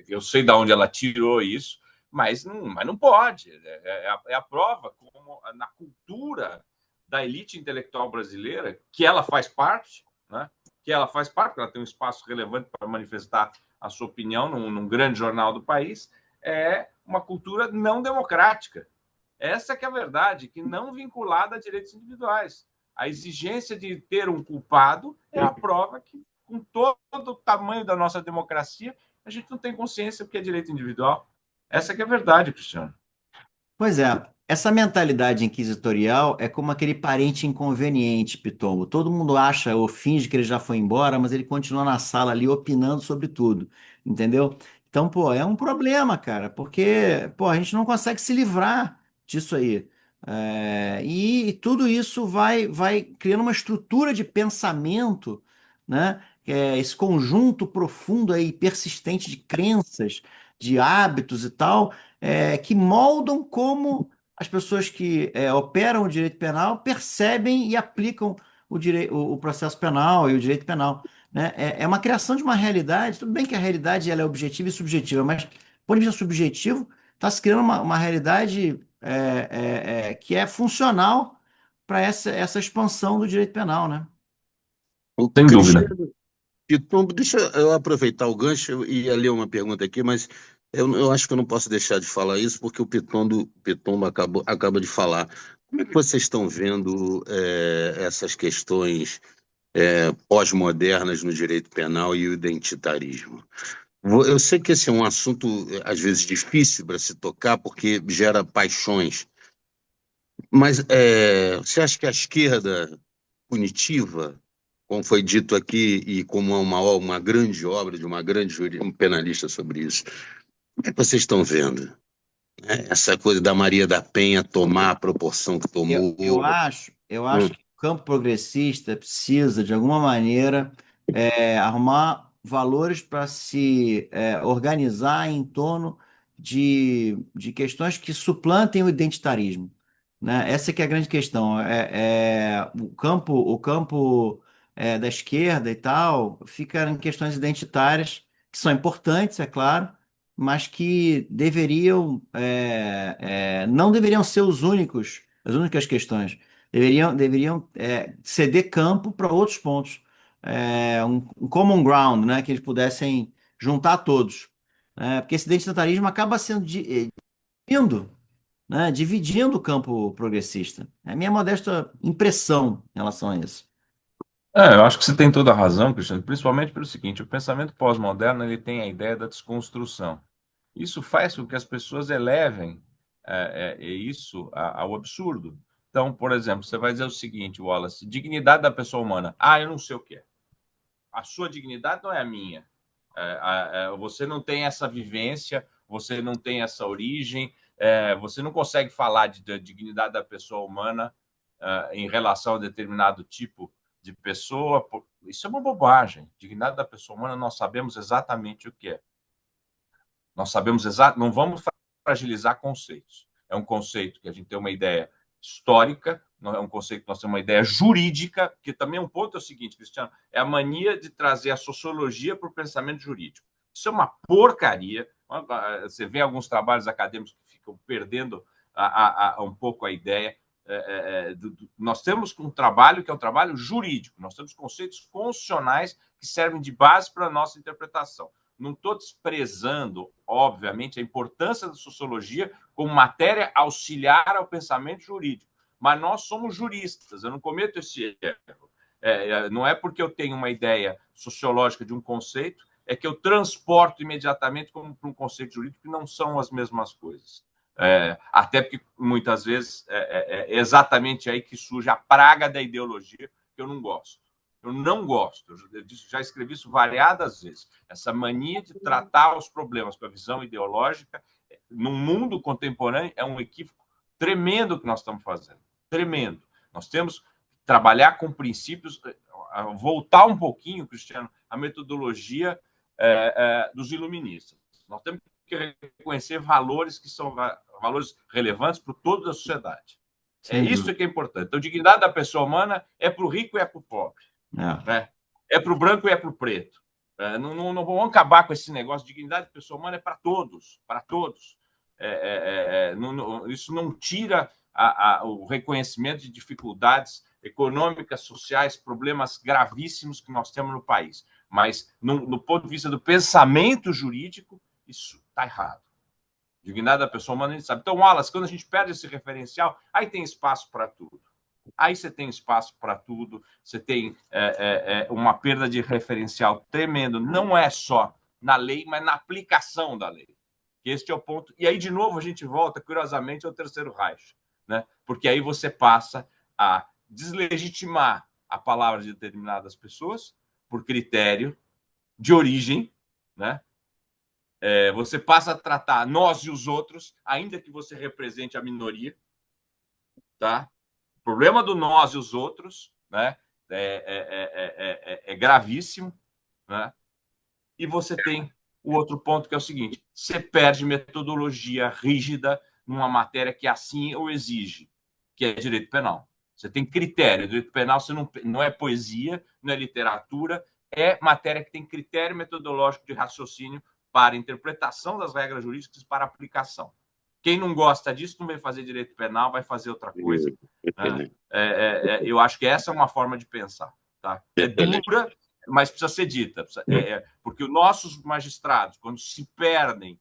eu sei de onde ela tirou isso, mas não pode. É a prova como na cultura da elite intelectual brasileira, que ela faz parte, né? Que ela faz parte, ela tem um espaço relevante para manifestar a sua opinião num grande jornal do país, é uma cultura não democrática. Essa que é a verdade, que não vinculada a direitos individuais. A exigência de ter um culpado é a prova que, com todo o tamanho da nossa democracia, a gente não tem consciência do que é direito individual. Essa que é a verdade, Cristiano. Pois é, essa mentalidade inquisitorial é como aquele parente inconveniente, Pitombo. Todo mundo acha ou finge que ele já foi embora, mas ele continua na sala ali opinando sobre tudo, entendeu? Então, pô, é um problema, cara, porque, pô, a gente não consegue se livrar disso aí. E tudo isso vai criando uma estrutura de pensamento, né? Esse conjunto profundo aí, persistente de crenças, de hábitos e tal que moldam como as pessoas que operam o direito penal percebem e aplicam o processo penal e o direito penal, né? É uma criação de uma realidade, tudo bem que a realidade ela é objetiva e subjetiva, mas do ponto de vista subjetivo, está se criando uma realidade que é funcional para essa expansão do direito penal, né? O Sem dúvida. Cristiano Pitombo, deixa eu aproveitar o gancho, eu ia ler uma pergunta aqui, mas eu acho que eu não posso deixar de falar isso, porque Pitombo acaba de falar. Como é que vocês estão vendo essas questões pós-modernas no direito penal e o identitarismo? Eu sei que esse é um assunto, às vezes, difícil para se tocar, porque gera paixões, mas você acha que a esquerda punitiva, como foi dito aqui, e como é uma grande obra de uma grande um penalista sobre isso, como é que vocês estão vendo, né? Essa coisa da Maria da Penha tomar a proporção que tomou? Eu acho Hum. que o campo progressista precisa, de alguma maneira, arrumar valores para se organizar em torno de questões que suplantem o identitarismo, né? Essa que é a grande questão. O campo da esquerda e tal fica em questões identitárias, que são importantes, é claro, mas que não deveriam ser as únicas questões. Deveriam ceder campo para outros pontos. Um common ground, né, que eles pudessem juntar todos. Porque esse identitarismo acaba sendo dividindo, né, dividindo o campo progressista. É a minha modesta impressão em relação a isso. Eu acho que você tem toda a razão, Cristiano, principalmente pelo seguinte: o pensamento pós-moderno ele tem a ideia da desconstrução. Isso faz com que as pessoas elevem isso ao absurdo. Então, por exemplo, você vai dizer o seguinte, Wallace: dignidade da pessoa humana. Eu não sei o que é. A sua dignidade não é a minha. Você não tem essa vivência, você não tem essa origem, você não consegue falar da dignidade da pessoa humana em relação a determinado tipo de pessoa. Isso é uma bobagem. Dignidade da pessoa humana, nós sabemos exatamente o que é. Nós sabemos não vamos fragilizar conceitos. É um conceito que a gente tem uma ideia histórica, não é um conceito que nós temos uma ideia jurídica, que também um ponto é o seguinte, Cristiano, é a mania de trazer a sociologia para o pensamento jurídico. Isso é uma porcaria. Você vê alguns trabalhos acadêmicos que ficam perdendo um pouco a ideia. Nós temos um trabalho que é um trabalho jurídico, nós temos conceitos constitucionais que servem de base para a nossa interpretação. Não estou desprezando, obviamente, a importância da sociologia como matéria auxiliar ao pensamento jurídico, mas nós somos juristas, eu não cometo esse erro. Não é porque eu tenho uma ideia sociológica de um conceito é que eu transporto imediatamente como para um conceito jurídico, que não são as mesmas coisas. Até porque, muitas vezes, é exatamente aí que surge a praga da ideologia, que eu não gosto. Eu não gosto, eu já escrevi isso variadas vezes. Essa mania de tratar os problemas com a visão ideológica, no mundo contemporâneo, é um equívoco tremendo que nós estamos fazendo. Tremendo. Nós temos que trabalhar com princípios, voltar um pouquinho, Cristiano, a metodologia dos iluministas. Nós temos que reconhecer valores que são valores relevantes para toda a sociedade. Isso que é importante. Então, a dignidade da pessoa humana é para o rico e é para o pobre. É para o branco e é para o preto. Não vamos acabar com esse negócio. Dignidade da pessoa humana é para todos. Para todos. Isso não tira o reconhecimento de dificuldades econômicas, sociais, problemas gravíssimos que nós temos no país. Mas, no ponto de vista do pensamento jurídico, isso está errado. Dignidade da pessoa humana, a gente sabe. Então, Wallace, quando a gente perde esse referencial, aí tem espaço para tudo. Aí você tem espaço para tudo, você tem uma perda de referencial tremendo, não é só na lei, mas na aplicação da lei. Este é o ponto. E aí, de novo, a gente volta, curiosamente, ao Terceiro Reich, né? Porque aí você passa a deslegitimar a palavra de determinadas pessoas por critério de origem, né? Você passa a tratar nós e os outros, ainda que você represente a minoria, tá? O problema do nós e os outros, né, é gravíssimo, né? E você tem o outro ponto, que é o seguinte: você perde metodologia rígida numa matéria que assim o exige, que é direito penal. Você tem critério. Direito penal você não é poesia, não é literatura, é matéria que tem critério metodológico de raciocínio para interpretação das regras jurídicas para aplicação. Quem não gosta disso não vai fazer direito penal, vai fazer outra coisa. Né? Eu acho que essa é uma forma de pensar. Tá? É dura, mas precisa ser dita. Porque os nossos magistrados, quando se perdem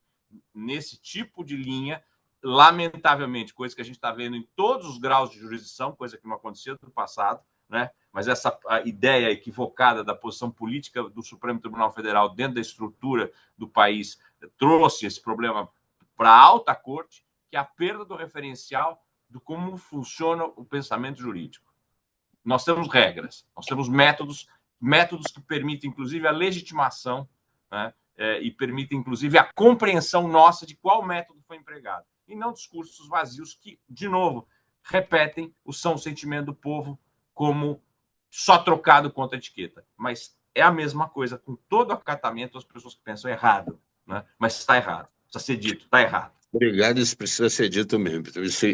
nesse tipo de linha, lamentavelmente, coisa que a gente está vendo em todos os graus de jurisdição, coisa que não acontecia no passado, né? Mas essa ideia equivocada da posição política do Supremo Tribunal Federal dentro da estrutura do país trouxe esse problema para a alta corte, que é a perda do referencial de como funciona o pensamento jurídico. Nós temos regras, nós temos métodos que permitem, inclusive, a legitimação, né? E permitem, inclusive, a compreensão nossa de qual método foi empregado. E não discursos vazios que, de novo, repetem o sentimento do povo como só trocado contra a etiqueta. Mas é a mesma coisa, com todo o acatamento das pessoas que pensam errado. Né? Mas está errado. Precisa ser dito, está errado. Obrigado, isso precisa ser dito mesmo.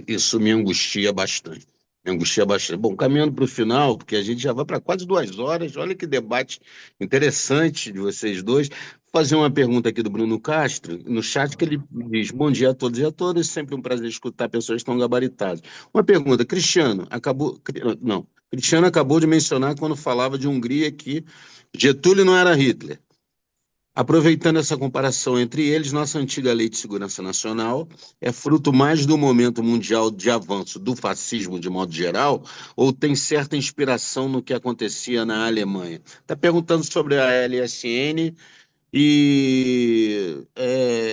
Isso me angustia bastante. Me angustia bastante. Bom, caminhando para o final, porque a gente já vai para quase 2 horas. Olha que debate interessante de vocês dois. Vou fazer uma pergunta aqui do Bruno Castro, no chat, que ele diz: bom dia a todos e a todas, sempre um prazer escutar pessoas tão gabaritadas. Uma pergunta: Cristiano acabou de mencionar, quando falava de Hungria, que Getúlio não era Hitler. Aproveitando essa comparação entre eles, nossa antiga Lei de Segurança Nacional é fruto mais do momento mundial de avanço do fascismo de modo geral, ou tem certa inspiração no que acontecia na Alemanha? Está perguntando sobre a LSN e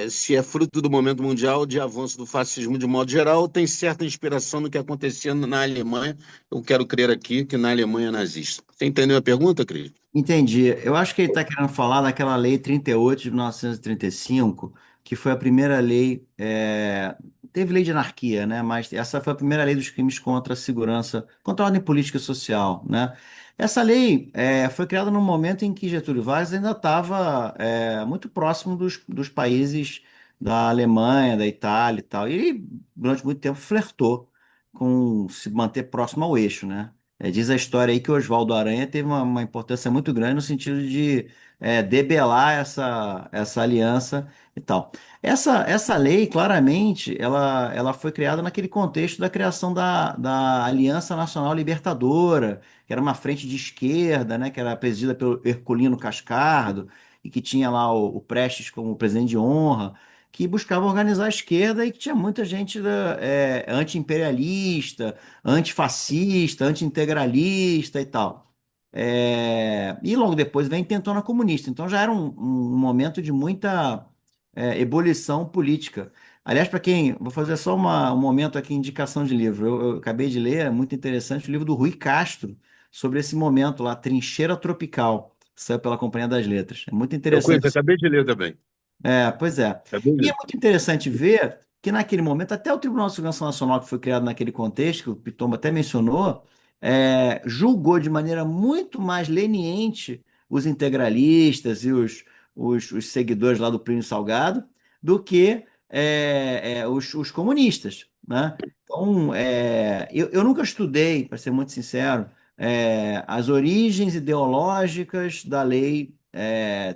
se é fruto do momento mundial de avanço do fascismo de modo geral, ou tem certa inspiração no que acontecia na Alemanha. Eu quero crer aqui que na Alemanha nazista. Você entendeu a pergunta, Cris? Entendi. Eu acho que ele está querendo falar daquela lei 38 de 1935, que foi a primeira lei. Teve lei de anarquia, né? Mas essa foi a primeira lei dos crimes contra a segurança, contra a ordem política e social, né? Essa lei foi criada num momento em que Getúlio Vargas ainda estava muito próximo dos países da Alemanha, da Itália e tal. E ele, durante muito tempo, flertou com se manter próximo ao eixo, né? Diz a história aí que o Oswaldo Aranha teve uma importância muito grande no sentido de debelar essa aliança e tal. Essa lei, claramente, ela foi criada naquele contexto da criação da Aliança Nacional Libertadora, que era uma frente de esquerda, né, que era presidida pelo Herculino Cascardo, e que tinha lá o Prestes como presidente de honra, que buscava organizar a esquerda e que tinha muita gente anti-imperialista, antifascista, anti-integralista e tal. E logo depois vem a intentona comunista. Então já era um momento de muita ebulição política. Aliás, para quem. Vou fazer só um momento aqui, indicação de livro. Eu acabei de ler, é muito interessante, o livro do Rui Castro, sobre esse momento lá, Trincheira Tropical, que saiu pela Companhia das Letras. É muito Eu conheço, interessante. acabei de ler também. Pois é. Acabei de E é ler. muito interessante ver que naquele momento, até o Tribunal de Segurança Nacional, que foi criado naquele contexto, que o Pitombo até mencionou, julgou de maneira muito mais leniente os integralistas e os seguidores lá do Plínio Salgado do que os comunistas, né? Então, eu nunca estudei, para ser muito sincero, as origens ideológicas da Lei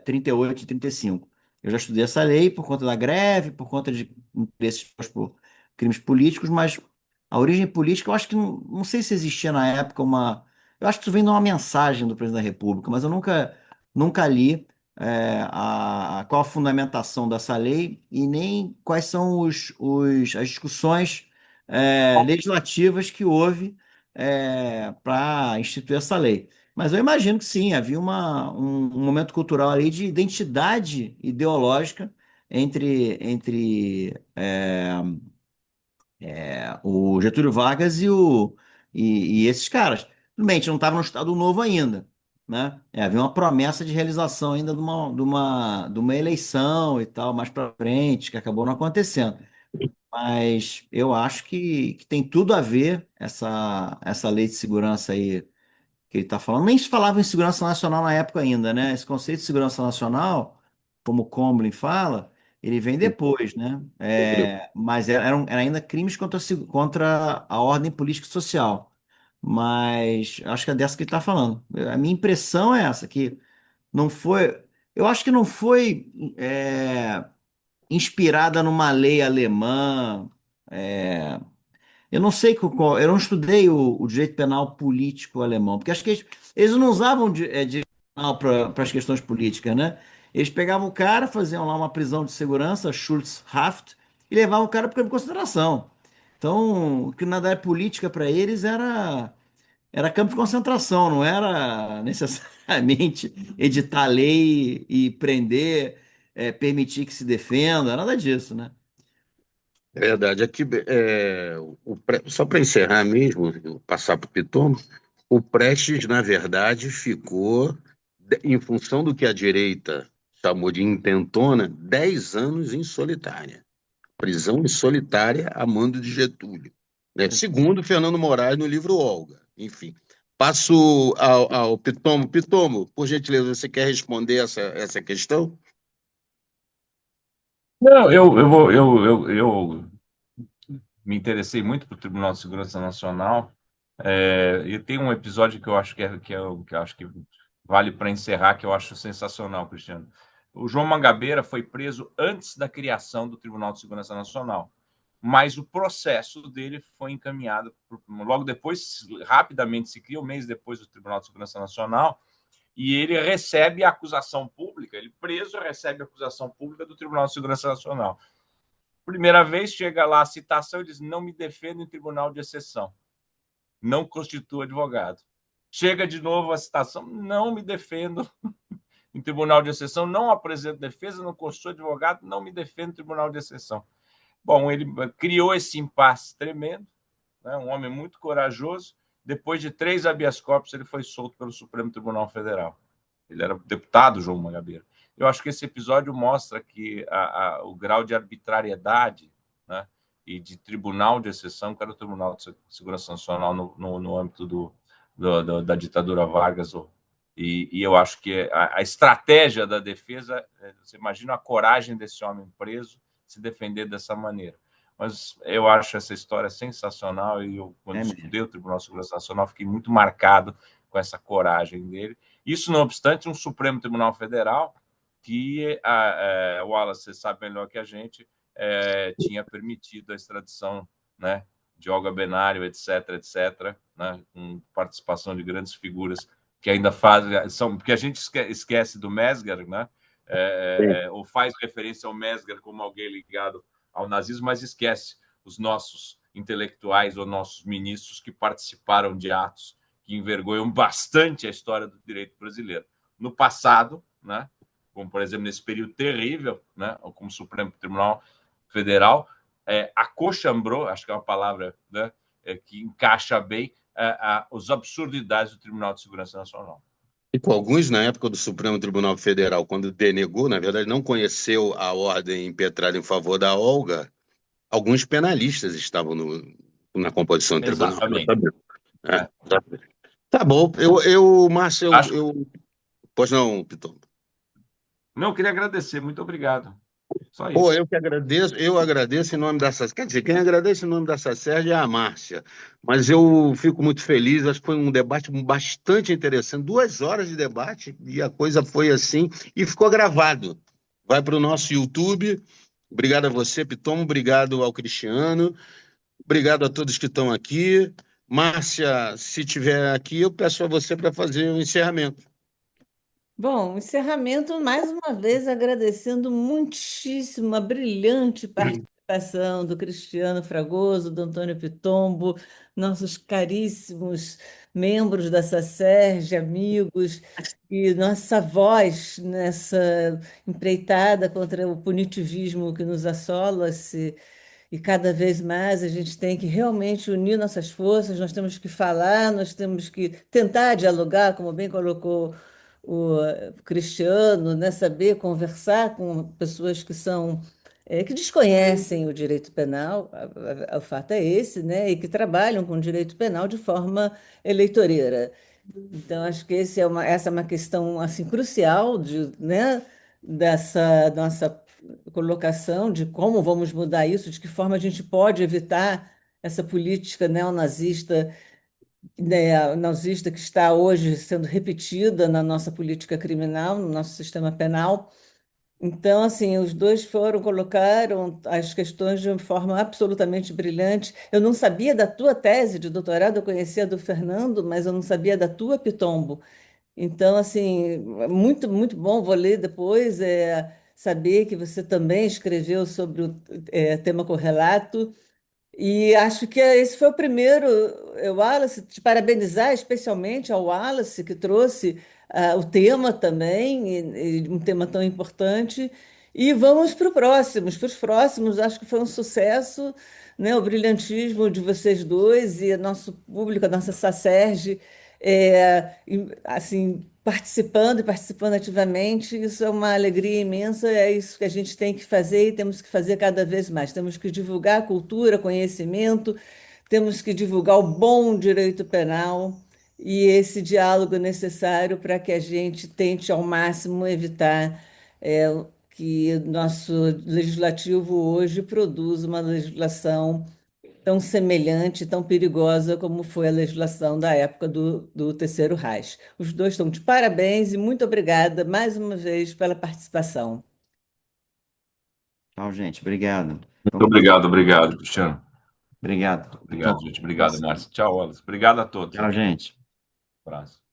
38 e 35. Eu já estudei essa lei por conta da greve, por conta de interesses por crimes políticos, mas a origem política, eu acho que não sei se existia na época uma. Eu acho que isso vem de uma mensagem do presidente da República, mas eu nunca li qual a fundamentação dessa lei e nem quais são as discussões legislativas que houve para instituir essa lei. Mas eu imagino que sim, havia um momento cultural ali de identidade ideológica entre o Getúlio Vargas e esses caras. Tudo bem, a gente não estava no Estado Novo ainda, né? Havia uma promessa de realização ainda de uma eleição e tal, mais para frente, que acabou não acontecendo. Mas eu acho que tem tudo a ver essa lei de segurança aí que ele está falando. Nem se falava em segurança nacional na época ainda, né? Esse conceito de segurança nacional, como o Comblin fala, ele vem depois, né? Mas era ainda crimes contra a ordem política e social. Mas acho que é dessa que ele está falando. A minha impressão é essa, que não foi. Eu acho que não foi inspirada numa lei alemã. é, eu não sei eu não estudei o direito penal político alemão, porque acho que eles não usavam direito penal para as questões políticas, né? Eles pegavam o cara, faziam lá uma prisão de segurança, Schutzhaft, e levavam o cara para campo de concentração. Então, o que na verdade política para eles era campo de concentração, não era necessariamente editar lei e prender, permitir que se defenda, nada disso, né? É verdade. Aqui, só para encerrar mesmo, passar para o Piton, o Prestes, na verdade, ficou, em função do que a direita chamou de intentona, 10 anos em solitária. Prisão em solitária a mando de Getúlio. Né? Segundo Fernando Moraes no livro Olga. Enfim. Passo ao Pitomo. Pitomo, por gentileza, você quer responder essa questão? Não, eu me interessei muito para o Tribunal de Segurança Nacional. E tem um episódio que eu acho que eu acho que vale para encerrar, que eu acho sensacional, Cristiano. O João Mangabeira foi preso antes da criação do Tribunal de Segurança Nacional, mas o processo dele foi encaminhado logo depois, rapidamente se cria, um mês depois do Tribunal de Segurança Nacional, e ele recebe a acusação pública, ele preso recebe a acusação pública do Tribunal de Segurança Nacional. Primeira vez, chega lá a citação e diz: não me defendo em tribunal de exceção, não constituo advogado. Chega de novo a citação: não me defendo em tribunal de exceção, não apresento defesa, não constituo advogado, não me defendo em tribunal de exceção. Bom, ele criou esse impasse tremendo, né? Um homem muito corajoso. Depois de 3 habeas corpus, ele foi solto pelo Supremo Tribunal Federal. Ele era deputado, João Mangabeira. Eu acho que esse episódio mostra que o grau de arbitrariedade, né, e de tribunal de exceção, que era o Tribunal de Segurança Nacional no âmbito da ditadura Vargas. E eu acho que a estratégia da defesa, você imagina a coragem desse homem preso se defender dessa maneira. mas eu acho essa história sensacional e eu, quando mesmo. estudei o Tribunal de Segurança Nacional, fiquei muito marcado com essa coragem dele. Isso, não obstante, um Supremo Tribunal Federal que, o Wallace, você sabe melhor que a gente, tinha permitido a extradição, né, de Olga Benário, etc., etc., né, com participação de grandes figuras que ainda fazem, porque a gente esquece do Mesger, né, ou faz referência ao Mesger como alguém ligado ao nazismo, mas esquece os nossos intelectuais ou nossos ministros que participaram de atos que envergonham bastante a história do direito brasileiro. No passado, né, como, por exemplo, nesse período terrível, né, como Supremo Tribunal Federal, acochambrou, acho que é uma palavra, né, que encaixa bem as absurdidades do Tribunal de Segurança Nacional. E com alguns, na época do Supremo Tribunal Federal, quando denegou, na verdade, não conheceu a ordem impetrada em favor da Olga, alguns penalistas estavam na composição do tribunal. Exatamente. Tá bom. Márcio, Pois não, Piton. Não, eu queria agradecer. Muito obrigado. Só Pô, isso. eu agradeço em nome da SACERJ. Quer dizer, quem agradece em nome da SACERJ é a Márcia. Mas eu fico muito feliz, acho que foi um debate bastante interessante. 2 horas de debate e a coisa foi assim e ficou gravado. Vai para o nosso YouTube. Obrigado a você, Piton. Obrigado ao Cristiano. Obrigado a todos que estão aqui. Márcia, se estiver aqui, eu peço a você para fazer o encerramento. Bom, encerramento, mais uma vez agradecendo muitíssimo a brilhante participação do Cristiano Fragoso, do Antônio Pitombo, nossos caríssimos membros da SACERJ, amigos, e nossa voz nessa empreitada contra o punitivismo que nos assola, e cada vez mais a gente tem que realmente unir nossas forças, nós temos que falar, nós temos que tentar dialogar, como bem colocou o Cristiano, né? Saber conversar com pessoas que são que desconhecem o direito penal, o fato é esse, né? E que trabalham com o direito penal de forma eleitoreira. Então, acho que essa é uma questão assim crucial né, dessa nossa colocação de como vamos mudar isso, de que forma a gente pode evitar essa política neonazista, nazista que está hoje sendo repetida na nossa política criminal, no nosso sistema penal. Então, assim, os dois colocaram as questões de uma forma absolutamente brilhante. Eu não sabia da tua tese de doutorado, eu conhecia a do Fernando, mas eu não sabia da tua, Pitombo. Então, assim, muito, muito bom, vou ler depois, saber que você também escreveu sobre o tema correlato. E acho que esse foi o primeiro, Wallace, te parabenizar especialmente ao Wallace, que trouxe o tema também, e um tema tão importante. E vamos para os próximos, acho que foi um sucesso, né? O brilhantismo de vocês dois e nosso público, a nossa SACERJ, assim, participando e participando ativamente, isso é uma alegria imensa, é isso que a gente tem que fazer e temos que fazer cada vez mais. Temos que divulgar cultura, conhecimento, temos que divulgar o bom direito penal e esse diálogo necessário para que a gente tente ao máximo evitar que nosso legislativo hoje produza uma legislação tão semelhante, tão perigosa como foi a legislação da época do Terceiro Reich. Os dois estão de parabéns e muito obrigada mais uma vez pela participação. Tchau, gente. Obrigado. Muito obrigado, Cristiano. Obrigado. Obrigado, gente. Obrigado, Márcio. Tchau, Wallace. Obrigado a todos. Tchau, gente. Um abraço.